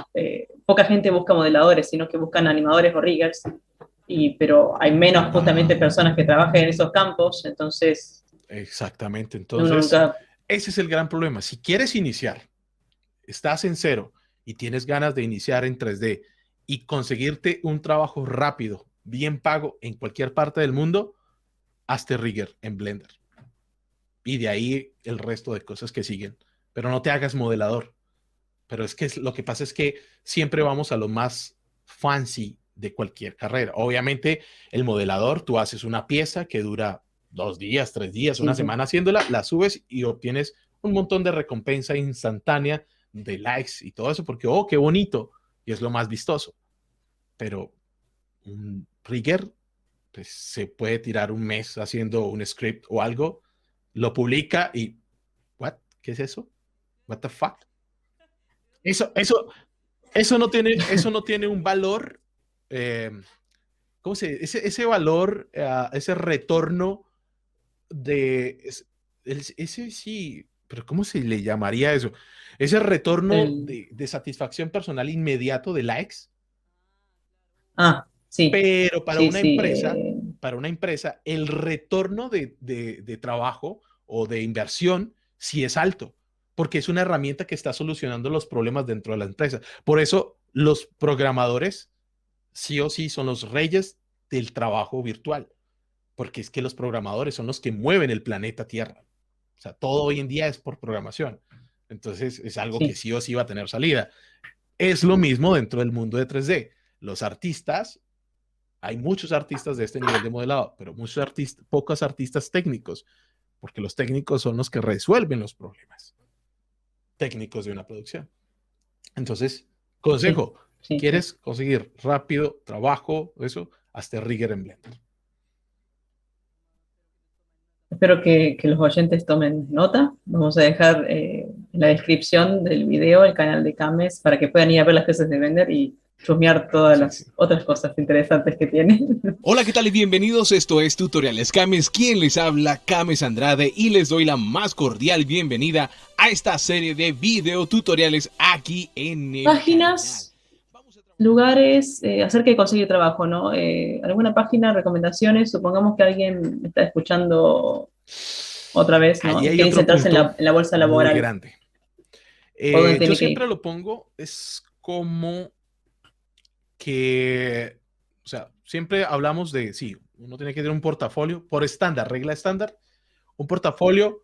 poca gente busca modeladores, sino que buscan animadores o riggers, pero hay menos justamente personas que trabajen en esos campos, entonces Exactamente. uno Entonces, nunca... ese es el gran problema. Si quieres iniciar, estás en cero y tienes ganas de iniciar en 3D y conseguirte un trabajo rápido, bien pago en cualquier parte del mundo, hazte rigger en Blender. Y de ahí el resto de cosas que siguen. Pero no te hagas modelador. Pero es que lo que pasa es que siempre vamos a lo más fancy de cualquier carrera. Obviamente, el modelador, tú haces una pieza que dura 2 días, 3 días, Sí, una sí. semana haciéndola, la subes y obtienes un montón de recompensa instantánea de likes y todo eso, porque, oh, qué bonito, y es lo más vistoso. Pero un rigger, pues se puede tirar un mes haciendo un script o algo, lo publica y, ¿what? ¿Qué es eso? ¿What the fuck? Eso, eso, eso no tiene un valor, eh, ¿cómo se dice? Ese valor, ese retorno de, ese sí, pero ¿cómo se le llamaría eso? Ese retorno El, de satisfacción personal inmediato de likes, sí, pero sí, sí. para una empresa, el retorno de trabajo o de inversión sí es alto, porque es una herramienta que está solucionando los problemas dentro de la empresa. Por eso los programadores sí o sí son los reyes del trabajo virtual, porque es que los programadores son los que mueven el planeta Tierra. O sea, todo hoy en día es por programación. Entonces es algo que Sí. sí o sí va a tener salida. Es lo mismo dentro del mundo de 3D. Los artistas, hay muchos artistas de este nivel de modelado, pero pocos artistas técnicos, porque los técnicos son los que resuelven los problemas técnicos de una producción. Entonces, Sí, consejo, sí, sí. ¿quieres conseguir rápido trabajo, eso? Hazte rigger en Blender. Espero que los oyentes tomen nota. Vamos a dejar en la descripción del video el canal de Cames para que puedan ir a ver las clases de Blender y chusmear todas Sí, sí. las otras cosas interesantes que tiene. Hola, ¿qué tal y bienvenidos? Esto es Tutoriales Cames, quien les habla, Cames Andrade, y les doy la más cordial bienvenida a esta serie de video tutoriales aquí en el canal. Páginas, lugares, acerca de conseguir trabajo, ¿no? ¿Alguna página, recomendaciones? Supongamos que alguien está escuchando otra vez, ¿no? Allí Y hay quiere otro insertarse punto en la bolsa muy laboral. grande. ¿Por dónde Yo tiene que siempre ir? lo pongo, es como que, o sea, siempre hablamos de, sí, uno tiene que tener un portafolio por estándar, regla estándar, un portafolio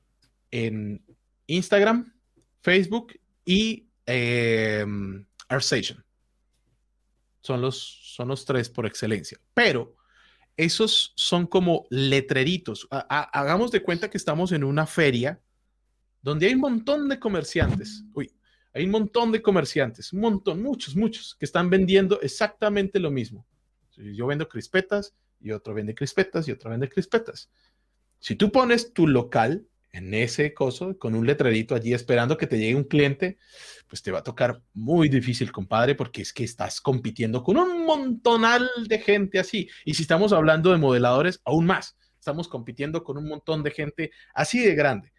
en Instagram, Facebook y ArtStation. Son los tres por excelencia. Pero esos son como letreritos. Hagamos de cuenta que estamos en una feria donde hay un montón de comerciantes. Uy, hay un montón de comerciantes, un montón, muchos, que están vendiendo exactamente lo mismo. Yo vendo crispetas y otro vende crispetas y otro vende crispetas. Si tú pones tu local en ese coso, con un letrerito allí esperando que te llegue un cliente, pues te va a tocar muy difícil, compadre, porque es que estás compitiendo con un montonal de gente así. Y si estamos hablando de modeladores, aún más. Estamos compitiendo con un montón de gente así de grande.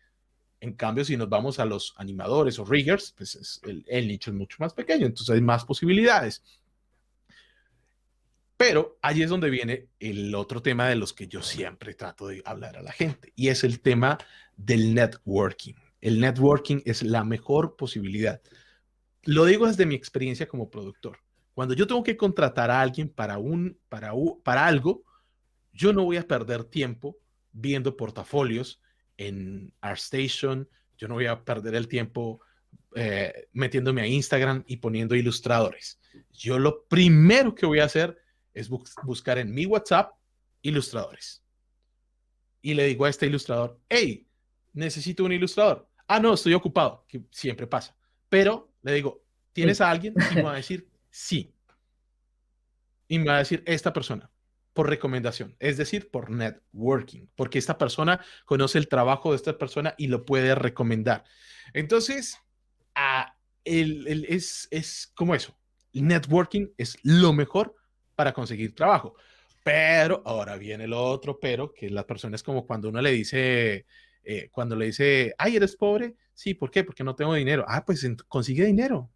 En cambio, si nos vamos a los animadores o riggers, pues el nicho es mucho más pequeño, entonces hay más posibilidades. Pero allí es donde viene el otro tema de los que yo siempre trato de hablar a la gente, y es el tema del networking. El networking es la mejor posibilidad. Lo digo desde mi experiencia como productor. Cuando yo tengo que contratar a alguien para algo, yo no voy a perder tiempo viendo portafolios en ArtStation, yo no voy a perder el tiempo metiéndome a Instagram y poniendo ilustradores. Yo lo primero que voy a hacer es buscar en mi WhatsApp ilustradores. Y le digo a este ilustrador, hey, necesito un ilustrador. Ah, no, estoy ocupado, que siempre pasa. Pero le digo, ¿tienes a alguien? Y me va a decir, sí. Y me va a decir, esta persona, por recomendación, es decir, por networking, porque esta persona conoce el trabajo de esta persona y lo puede recomendar. Entonces, es como eso. El networking es lo mejor para conseguir trabajo. Pero ahora viene lo otro, pero que la persona es como cuando uno le dice, ay, ¿eres pobre? Sí, ¿por qué? Porque no tengo dinero. Ah, pues consigue dinero.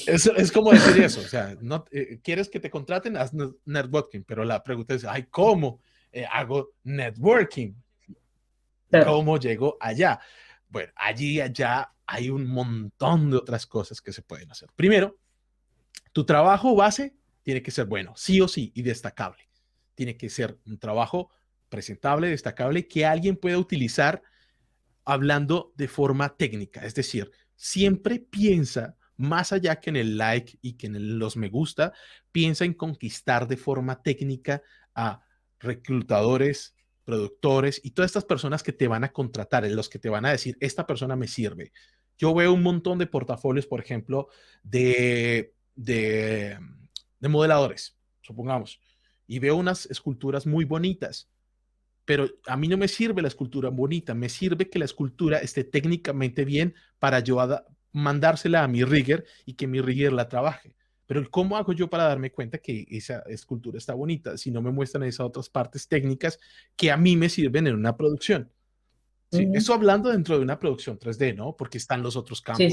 Es como decir eso, o sea, no, ¿quieres que te contraten? Haz networking, pero la pregunta es, ay, ¿cómo hago networking? ¿Cómo llego allá? Bueno, allí y allá hay un montón de otras cosas que se pueden hacer. Primero, tu trabajo base tiene que ser bueno, sí o sí, y destacable. Tiene que ser un trabajo presentable, destacable, que alguien pueda utilizar hablando de forma técnica. Es decir, siempre piensa más allá que en el like y que en los me gusta, piensa en conquistar de forma técnica a reclutadores, productores y todas estas personas que te van a contratar, en los que te van a decir, esta persona me sirve. Yo veo un montón de portafolios, por ejemplo, de modeladores, supongamos, y veo unas esculturas muy bonitas, pero a mí no me sirve la escultura bonita, me sirve que la escultura esté técnicamente bien para yo mandársela a mi rigger y que mi rigger la trabaje. Pero ¿cómo hago yo para darme cuenta que esa escultura está bonita si no me muestran esas otras partes técnicas que a mí me sirven en una producción? Sí, eso hablando dentro de una producción 3D, ¿no? Porque están los otros campos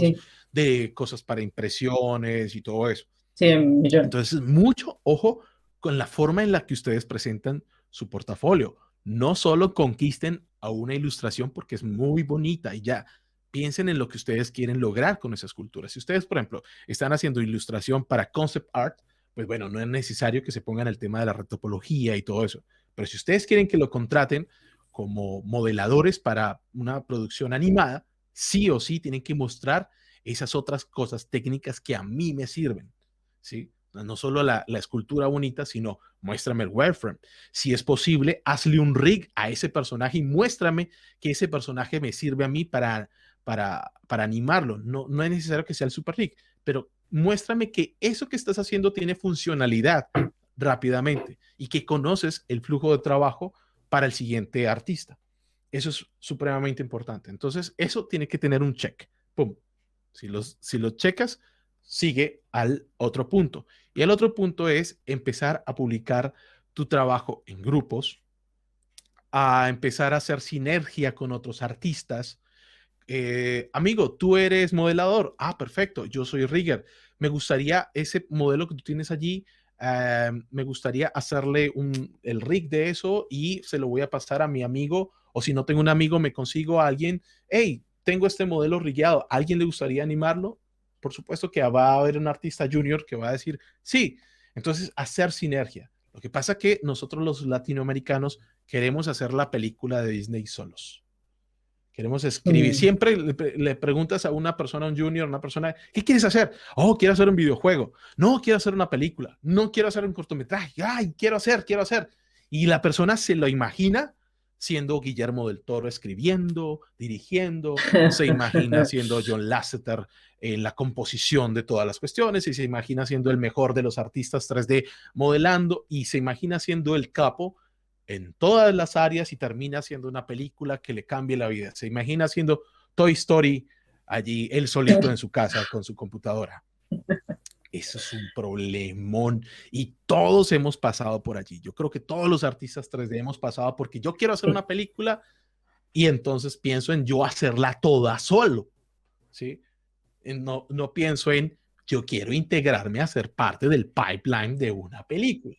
de cosas para impresiones y todo eso. Sí, entonces, mucho ojo con la forma en la que ustedes presentan su portafolio. No solo conquisten a una ilustración porque es muy bonita y ya. Piensen en lo que ustedes quieren lograr con esa escultura. Si ustedes, por ejemplo, están haciendo ilustración para concept art, pues bueno, no es necesario que se pongan el tema de la retopología y todo eso. Pero si ustedes quieren que lo contraten como modeladores para una producción animada, sí o sí tienen que mostrar esas otras cosas técnicas que a mí me sirven, ¿sí? No solo la escultura bonita, sino muéstrame el wireframe. Si es posible, hazle un rig a ese personaje y muéstrame que ese personaje me sirve a mí para animarlo. No es necesario que sea el super rig, pero muéstrame que eso que estás haciendo tiene funcionalidad rápidamente y que conoces el flujo de trabajo para el siguiente artista. Eso es supremamente importante. Entonces, eso tiene que tener un check. ¡Pum! Si lo checas, sigue al otro punto. Y el otro punto es empezar a publicar tu trabajo en grupos, a empezar a hacer sinergia con otros artistas. Amigo, tú eres modelador. Ah, perfecto. Yo soy rigger. Me gustaría ese modelo que tú tienes allí. Me gustaría hacerle el rig de eso y se lo voy a pasar a mi amigo. O si no tengo un amigo, me consigo a alguien. Hey, tengo este modelo rigueado. ¿A alguien le gustaría animarlo? por supuesto que va a haber un artista junior que va a decir, sí, entonces hacer sinergia. Lo que pasa es que nosotros los latinoamericanos queremos hacer la película de Disney solos. Queremos escribir. Siempre le preguntas a una persona, un junior, una persona, ¿qué quieres hacer? Oh, quiero hacer un videojuego. No, quiero hacer una película. No, quiero hacer un cortometraje. Ay, quiero hacer. Y la persona se lo imagina siendo Guillermo del Toro escribiendo, dirigiendo, se imagina siendo John Lasseter en la composición de todas las cuestiones, y se imagina siendo el mejor de los artistas 3D modelando, y se imagina siendo el capo en todas las áreas, y termina haciendo una película que le cambie la vida. Se imagina haciendo Toy Story allí, él solito en su casa con su computadora. Eso es un problemón, y todos hemos pasado por allí. Yo creo que todos los artistas 3D hemos pasado porque yo quiero hacer una película y entonces pienso en yo hacerla toda solo, ¿sí? No pienso en yo quiero integrarme a ser parte del pipeline de una película.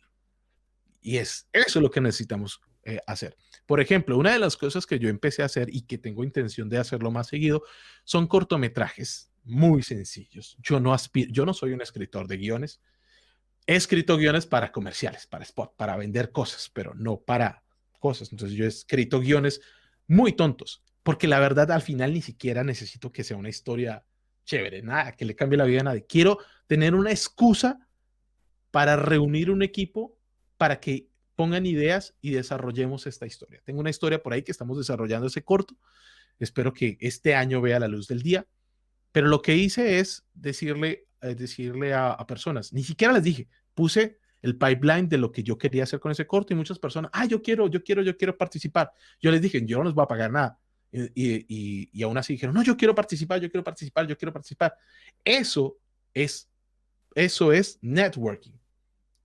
Y eso es lo que necesitamos hacer. Por ejemplo, una de las cosas que yo empecé a hacer y que tengo intención de hacerlo más seguido son cortometrajes muy sencillos. Yo no soy un escritor de guiones. He escrito guiones para comerciales, para spot, para vender cosas, pero no para cosas. Entonces yo he escrito guiones muy tontos, porque la verdad al final ni siquiera necesito que sea una historia chévere, nada, que le cambie la vida a nadie. Quiero tener una excusa para reunir un equipo para que pongan ideas y desarrollemos esta historia. Tengo una historia por ahí que estamos desarrollando ese corto. Espero que este año vea la luz del día. Pero lo que hice es decirle a personas, ni siquiera les dije, puse el pipeline de lo que yo quería hacer con ese corto, y muchas personas, yo quiero participar. Yo les dije, yo no les voy a pagar nada. Y aún así dijeron, no, yo quiero participar. Eso es networking.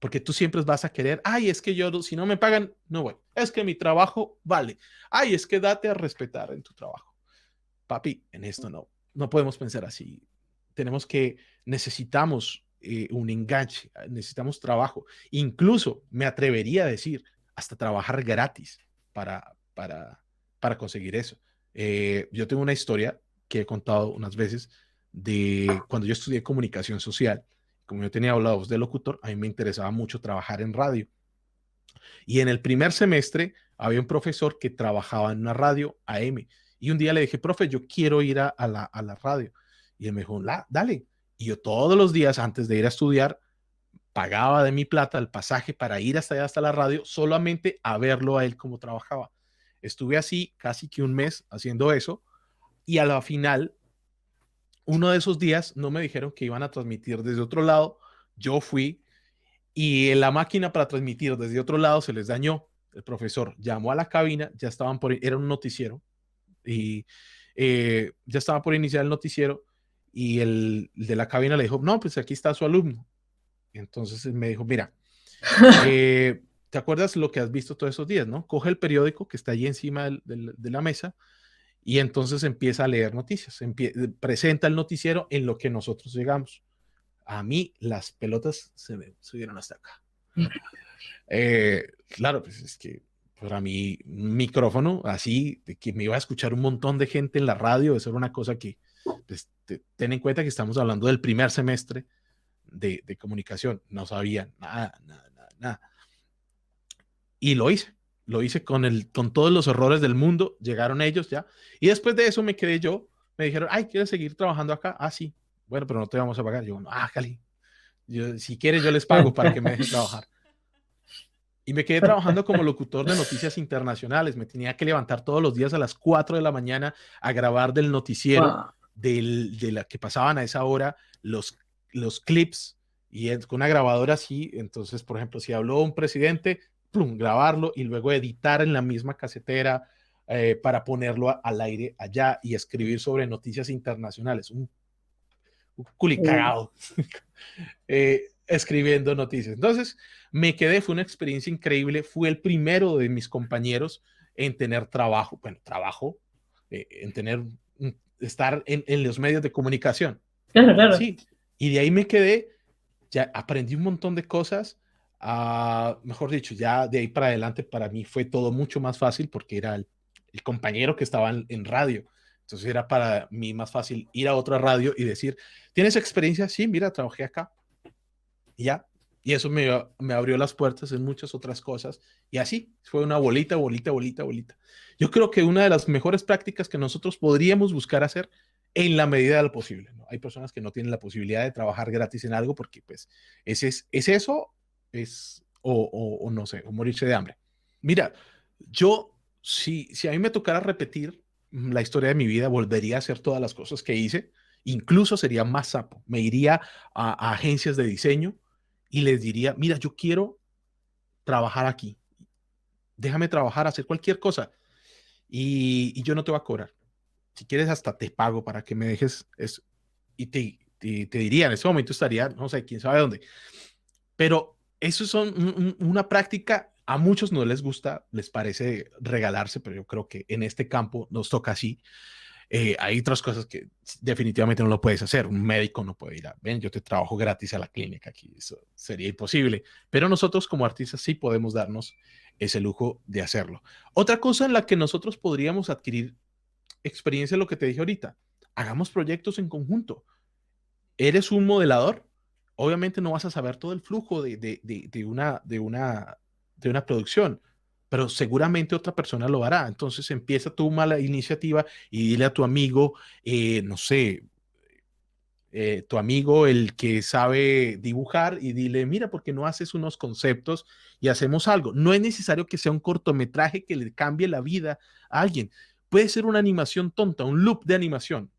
Porque tú siempre vas a querer, es que yo, si no me pagan, no voy. Es que mi trabajo vale. Es que date a respetar en tu trabajo. Papi, en esto no podemos pensar así. Necesitamos un enganche, necesitamos trabajo. Incluso me atrevería a decir, hasta trabajar gratis para conseguir eso. Yo tengo una historia que he contado unas veces de cuando yo estudié comunicación social. Como yo tenía la voz de locutor, a mí me interesaba mucho trabajar en radio. Y en el primer semestre había un profesor que trabajaba en una radio AM. Y un día le dije, profe, yo quiero ir a la radio. Y él me dijo, dale. Y yo todos los días antes de ir a estudiar, pagaba de mi plata el pasaje para ir hasta allá, hasta la radio, solamente a verlo a él cómo trabajaba. Estuve así casi que un mes haciendo eso. Y a la final, uno de esos días no me dijeron que iban a transmitir desde otro lado. Yo fui y la máquina para transmitir desde otro lado se les dañó. El profesor llamó a la cabina, era un noticiero, y ya estaba por iniciar el noticiero, y el de la cabina le dijo, no, pues aquí está su alumno. Entonces me dijo, mira, ¿te acuerdas lo que has visto todos esos días, no? Coge el periódico que está allí encima de la mesa, y entonces empieza a leer noticias, presenta el noticiero en lo que nosotros llegamos. A mí las pelotas se me subieron hasta acá. Claro, pues es que para mí un micrófono así, de que me iba a escuchar un montón de gente en la radio, eso era una cosa que, pues, ten en cuenta que estamos hablando del primer semestre de comunicación. No sabía nada. Y lo hice con todos los errores del mundo. Llegaron ellos ya. Y después de eso me quedé yo. Me dijeron, ¿quieres seguir trabajando acá? Sí. Bueno, pero no te vamos a pagar. Yo, Cali, si quieres yo les pago para que me dejen trabajar. Y me quedé trabajando como locutor de noticias internacionales. Me tenía que levantar todos los días a las 4 de la mañana a grabar del noticiero, de la que pasaban a esa hora, los clips, y con una grabadora así. Entonces, por ejemplo, si habló un presidente, plum, grabarlo y luego editar en la misma casetera para ponerlo al aire allá y escribir sobre noticias internacionales. Un culicagado. Escribiendo noticias. Entonces me quedé, fue una experiencia increíble. Fui el primero de mis compañeros en tener trabajo, en estar en los medios de comunicación. Claro. Sí, y de ahí me quedé, ya aprendí un montón de cosas. Mejor dicho, ya de ahí para adelante para mí fue todo mucho más fácil porque era el compañero que estaba en radio. Entonces era para mí más fácil ir a otra radio y decir, ¿tienes experiencia? Sí, mira, trabajé acá. Y ya. Y eso me abrió las puertas en muchas otras cosas. Y así fue una bolita, bolita, bolita, bolita. Yo creo que una de las mejores prácticas que nosotros podríamos buscar hacer en la medida de lo posible, ¿no? Hay personas que no tienen la posibilidad de trabajar gratis en algo porque pues es eso, o no sé, o morirse de hambre. Mira, yo, si a mí me tocara repetir la historia de mi vida, volvería a hacer todas las cosas que hice, incluso sería más sapo, me iría a agencias de diseño y les diría, mira, yo quiero trabajar aquí, déjame trabajar, hacer cualquier cosa y yo no te voy a cobrar. Si quieres hasta te pago para que me dejes eso. Y te diría, en ese momento estaría, no sé, quién sabe dónde. Pero eso son una práctica, a muchos no les gusta, les parece regalarse, pero yo creo que en este campo nos toca así. Hay otras cosas que definitivamente no lo puedes hacer. Un médico no puede ir a, ven, yo te trabajo gratis a la clínica aquí. Eso sería imposible. Pero nosotros como artistas sí podemos darnos ese lujo de hacerlo. Otra cosa en la que nosotros podríamos adquirir experiencia es lo que te dije ahorita. Hagamos proyectos en conjunto. ¿Eres un modelador? Obviamente no vas a saber todo el flujo de una producción, pero seguramente otra persona lo hará. Entonces empieza tu mala iniciativa y dile a tu amigo, no sé, tu amigo, el que sabe dibujar, y dile, mira, ¿por qué no haces unos conceptos y hacemos algo? No es necesario que sea un cortometraje que le cambie la vida a alguien. Puede ser una animación tonta, un loop de animación,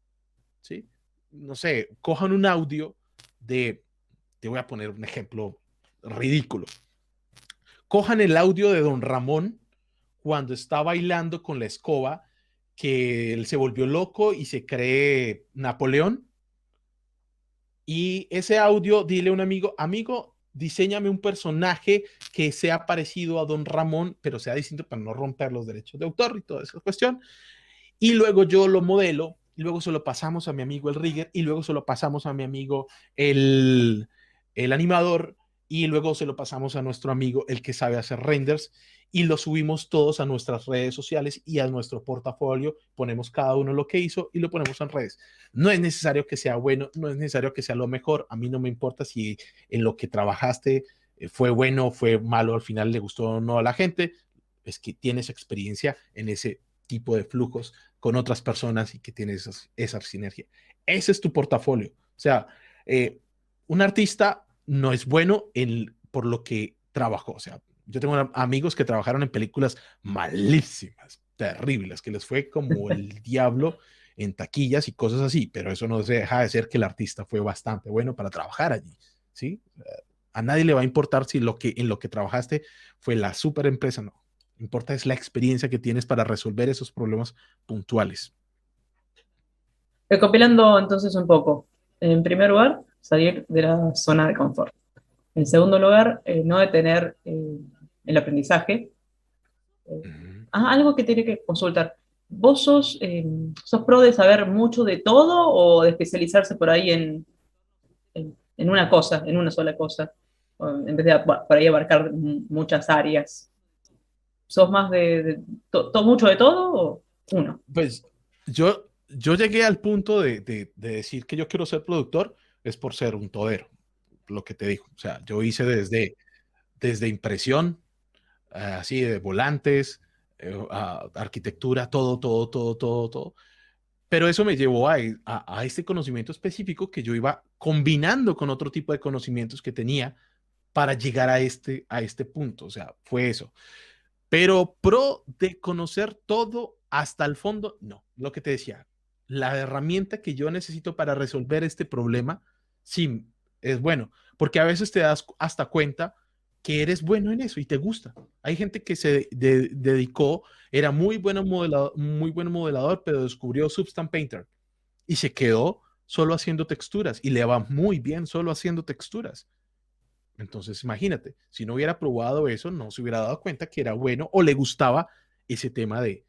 ¿sí? No sé, cojan un audio te voy a poner un ejemplo ridículo. Cojan el audio de Don Ramón cuando está bailando con la escoba, que él se volvió loco y se cree Napoleón. Y ese audio, dile a un amigo, amigo, diséñame un personaje que sea parecido a Don Ramón, pero sea distinto para no romper los derechos de autor y toda esa cuestión. Y luego yo lo modelo, y luego se lo pasamos a mi amigo el rigger, y luego se lo pasamos a mi amigo el animador, y luego se lo pasamos a nuestro amigo el que sabe hacer renders, y lo subimos todos a nuestras redes sociales y a nuestro portafolio, ponemos cada uno lo que hizo y lo ponemos en redes. No es necesario que sea bueno, no es necesario que sea lo mejor, a mí no me importa si en lo que trabajaste fue bueno, fue malo, al final le gustó o no a la gente, es que tienes experiencia en ese tipo de flujos con otras personas y que tienes esa sinergia. Ese es tu portafolio. O sea, un artista no es bueno por lo que trabajó. O sea, yo tengo amigos que trabajaron en películas malísimas, terribles, que les fue como el diablo en taquillas y cosas así, pero eso no deja de ser que el artista fue bastante bueno para trabajar allí, ¿sí? A nadie le va a importar si en lo que trabajaste fue la super empresa, no. Lo que importa es la experiencia que tienes para resolver esos problemas puntuales. Recopilando entonces un poco. En primer lugar, salir de la zona de confort. En segundo lugar, no detener el aprendizaje. Algo que tiene que consultar. ¿Vos sos pro de saber mucho de todo o de especializarse por ahí en una cosa, en una sola cosa? En vez de por ahí abarcar muchas áreas. ¿Sos más de mucho de todo o uno? Pues yo llegué al punto de decir que yo quiero ser productor, es por ser un todero, lo que te digo. O sea, yo hice desde impresión, así de volantes, arquitectura, todo, todo, todo, todo, todo. Pero eso me llevó a este conocimiento específico que yo iba combinando con otro tipo de conocimientos que tenía para llegar a este punto. O sea, fue eso. Pero pro de conocer todo hasta el fondo, no. Lo que te decía, la herramienta que yo necesito para resolver este problema, sí, es bueno, porque a veces te das hasta cuenta que eres bueno en eso y te gusta. Hay gente que se dedicó, era muy buen modelador, pero descubrió Substance Painter y se quedó solo haciendo texturas y le va muy bien solo haciendo texturas. Entonces, imagínate, si no hubiera probado eso, no se hubiera dado cuenta que era bueno o le gustaba ese tema de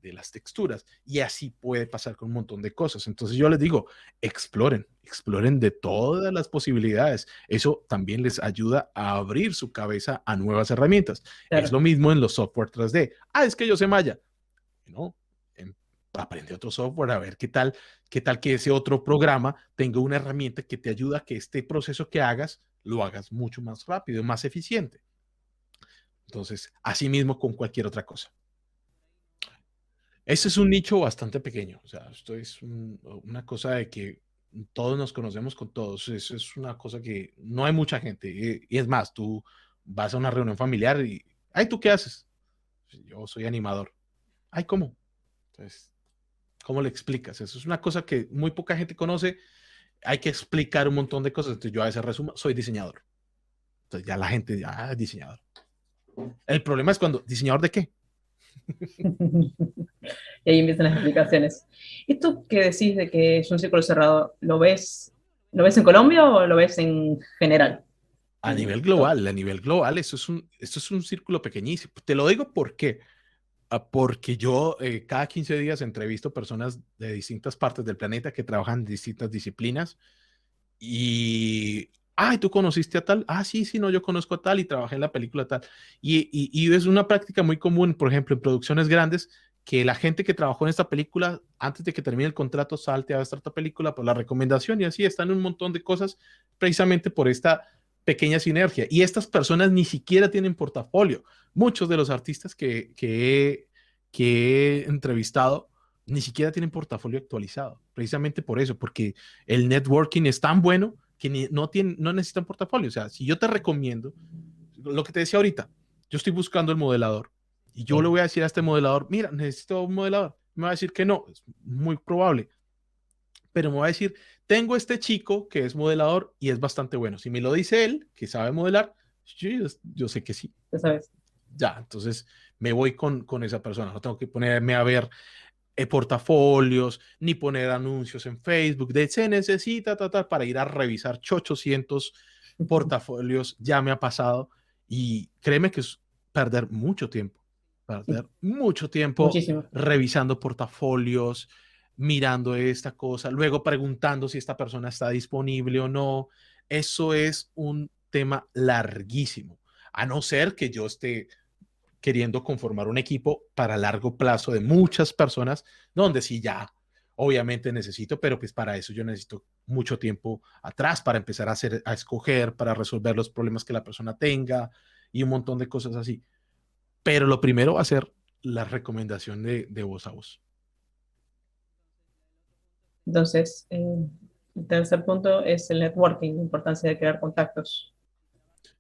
las texturas. Y así puede pasar con un montón de cosas. Entonces yo les digo, exploren de todas las posibilidades. Eso también les ayuda a abrir su cabeza a nuevas herramientas. Claro. Es lo mismo en los software 3D. Es que yo sé Maya. No, aprende otro software a ver qué tal que ese otro programa tenga una herramienta que te ayuda a que este proceso que hagas lo hagas mucho más rápido, más eficiente. Entonces, así mismo con cualquier otra cosa. Ese es un nicho bastante pequeño. O sea, esto es una cosa de que todos nos conocemos con todos. Eso es una cosa que no hay mucha gente. Y es más, tú vas a una reunión familiar y, ay, ¿tú qué haces? Yo soy animador. Ay, ¿cómo? Entonces, ¿cómo le explicas? Eso es una cosa que muy poca gente conoce. Hay que explicar un montón de cosas. Entonces, yo a veces resumo, soy diseñador. Entonces, ya la gente, ya es diseñador. El problema es cuando, ¿diseñador de qué? Y ahí empiezan las explicaciones. ¿Esto que decís de que es un círculo cerrado, lo ves en Colombia o lo ves en general? En todo. A nivel global, esto es un círculo pequeñísimo. Te lo digo porque, porque yo cada 15 días entrevisto personas de distintas partes del planeta que trabajan en distintas disciplinas y, ay, ¿tú conociste a tal? Ah, sí, sí, no, yo conozco a tal y trabajé en la película tal. Y es una práctica muy común, por ejemplo, en producciones grandes, que la gente que trabajó en esta película, antes de que termine el contrato, salte a esta otra película por la recomendación y así están un montón de cosas precisamente por esta pequeña sinergia. Y estas personas ni siquiera tienen portafolio. Muchos de los artistas que he entrevistado ni siquiera tienen portafolio actualizado, precisamente por eso, porque el networking es tan bueno que no necesitan portafolio. O sea, si yo te recomiendo, lo que te decía ahorita, yo estoy buscando el modelador y yo le Sí. voy a decir a este modelador, mira, necesito un modelador. Me va a decir que no, es muy probable, pero me va a decir, tengo este chico que es modelador y es bastante bueno. Si me lo dice él, que sabe modelar, yo sé que sí. Ya sabes. Ya, entonces me voy con esa persona. No tengo que ponerme a ver portafolios, ni poner anuncios en Facebook de se necesita para ir a revisar 800 portafolios, ya me ha pasado y créeme que es Sí, perder mucho tiempo muchísimo. revisando portafolios, mirando esta cosa, luego preguntando si esta persona está disponible o no. Eso es un tema larguísimo, a no ser que yo esté queriendo conformar un equipo para largo plazo de muchas personas, donde sí ya, obviamente necesito, pero pues para eso yo necesito mucho tiempo atrás para empezar a hacer, a escoger, para resolver los problemas que la persona tenga y un montón de cosas así. Pero lo primero va a ser la recomendación de voz a voz. Entonces, el tercer punto es el networking, la importancia de crear contactos.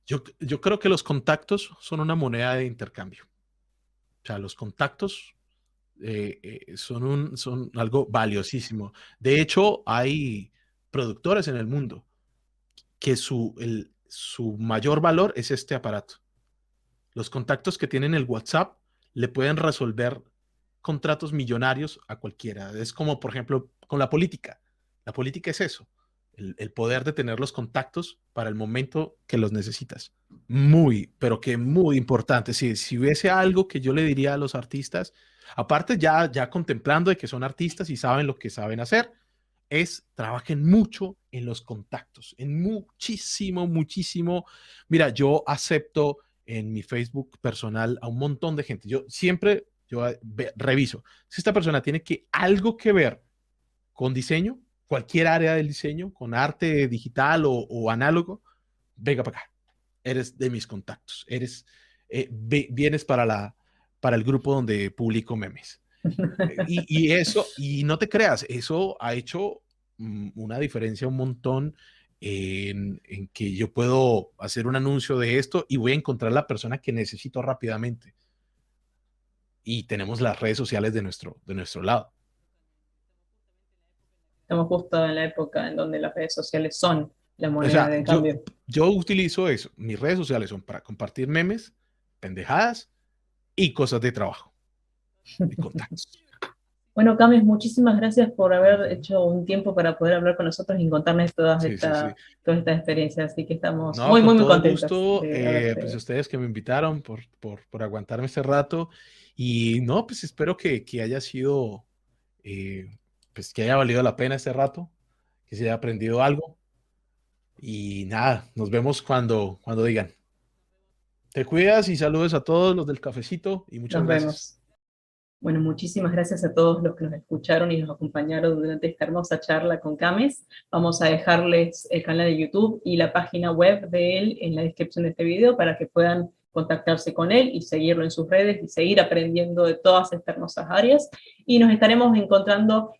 Yo creo que los contactos son una moneda de intercambio. O sea, los contactos son algo valiosísimo. De hecho, hay productores en el mundo que su mayor valor es este aparato. Los contactos que tienen el WhatsApp le pueden resolver contratos millonarios a cualquiera. Es como, por ejemplo, con la política. La política es eso, el poder de tener los contactos para el momento que los necesitas. Muy, pero que muy importante. Si hubiese algo que yo le diría a los artistas, aparte ya contemplando de que son artistas y saben lo que saben hacer, es trabajen mucho en los contactos, en muchísimo, muchísimo. Mira, yo acepto en mi Facebook personal a un montón de gente. Yo siempre reviso si esta persona tiene algo que ver con diseño, cualquier área del diseño, con arte digital o análogo, venga para acá. Eres de mis contactos. Vienes para el grupo donde publico memes. Y eso, y no te creas, eso ha hecho una diferencia un montón en que yo puedo hacer un anuncio de esto y voy a encontrar la persona que necesito rápidamente. Y tenemos las redes sociales de nuestro lado. Estamos justo en la época en donde las redes sociales son la O moneda sea, de cambio. yo utilizo eso. Mis redes sociales son para compartir memes, pendejadas y cosas de trabajo, de contactos. Bueno, Camis, muchísimas gracias por haber hecho un tiempo para poder hablar con nosotros y contarnos Sí, sí, sí. todas estas experiencias. Así que estamos No, muy, con muy, muy todo contentas gusto, de pues haberte. ustedes que me invitaron por aguantarme este rato y no, pues espero que haya sido, pues que haya valido la pena este rato, que se haya aprendido algo y nada, nos vemos cuando digan. Te cuidas y saludos a todos los del cafecito y muchas Nos gracias. vemos. Bueno, muchísimas gracias a todos los que nos escucharon y nos acompañaron durante esta hermosa charla con Cames. Vamos a dejarles el canal de YouTube y la página web de él en la descripción de este video para que puedan contactarse con él y seguirlo en sus redes y seguir aprendiendo de todas estas hermosas áreas. Y nos estaremos encontrando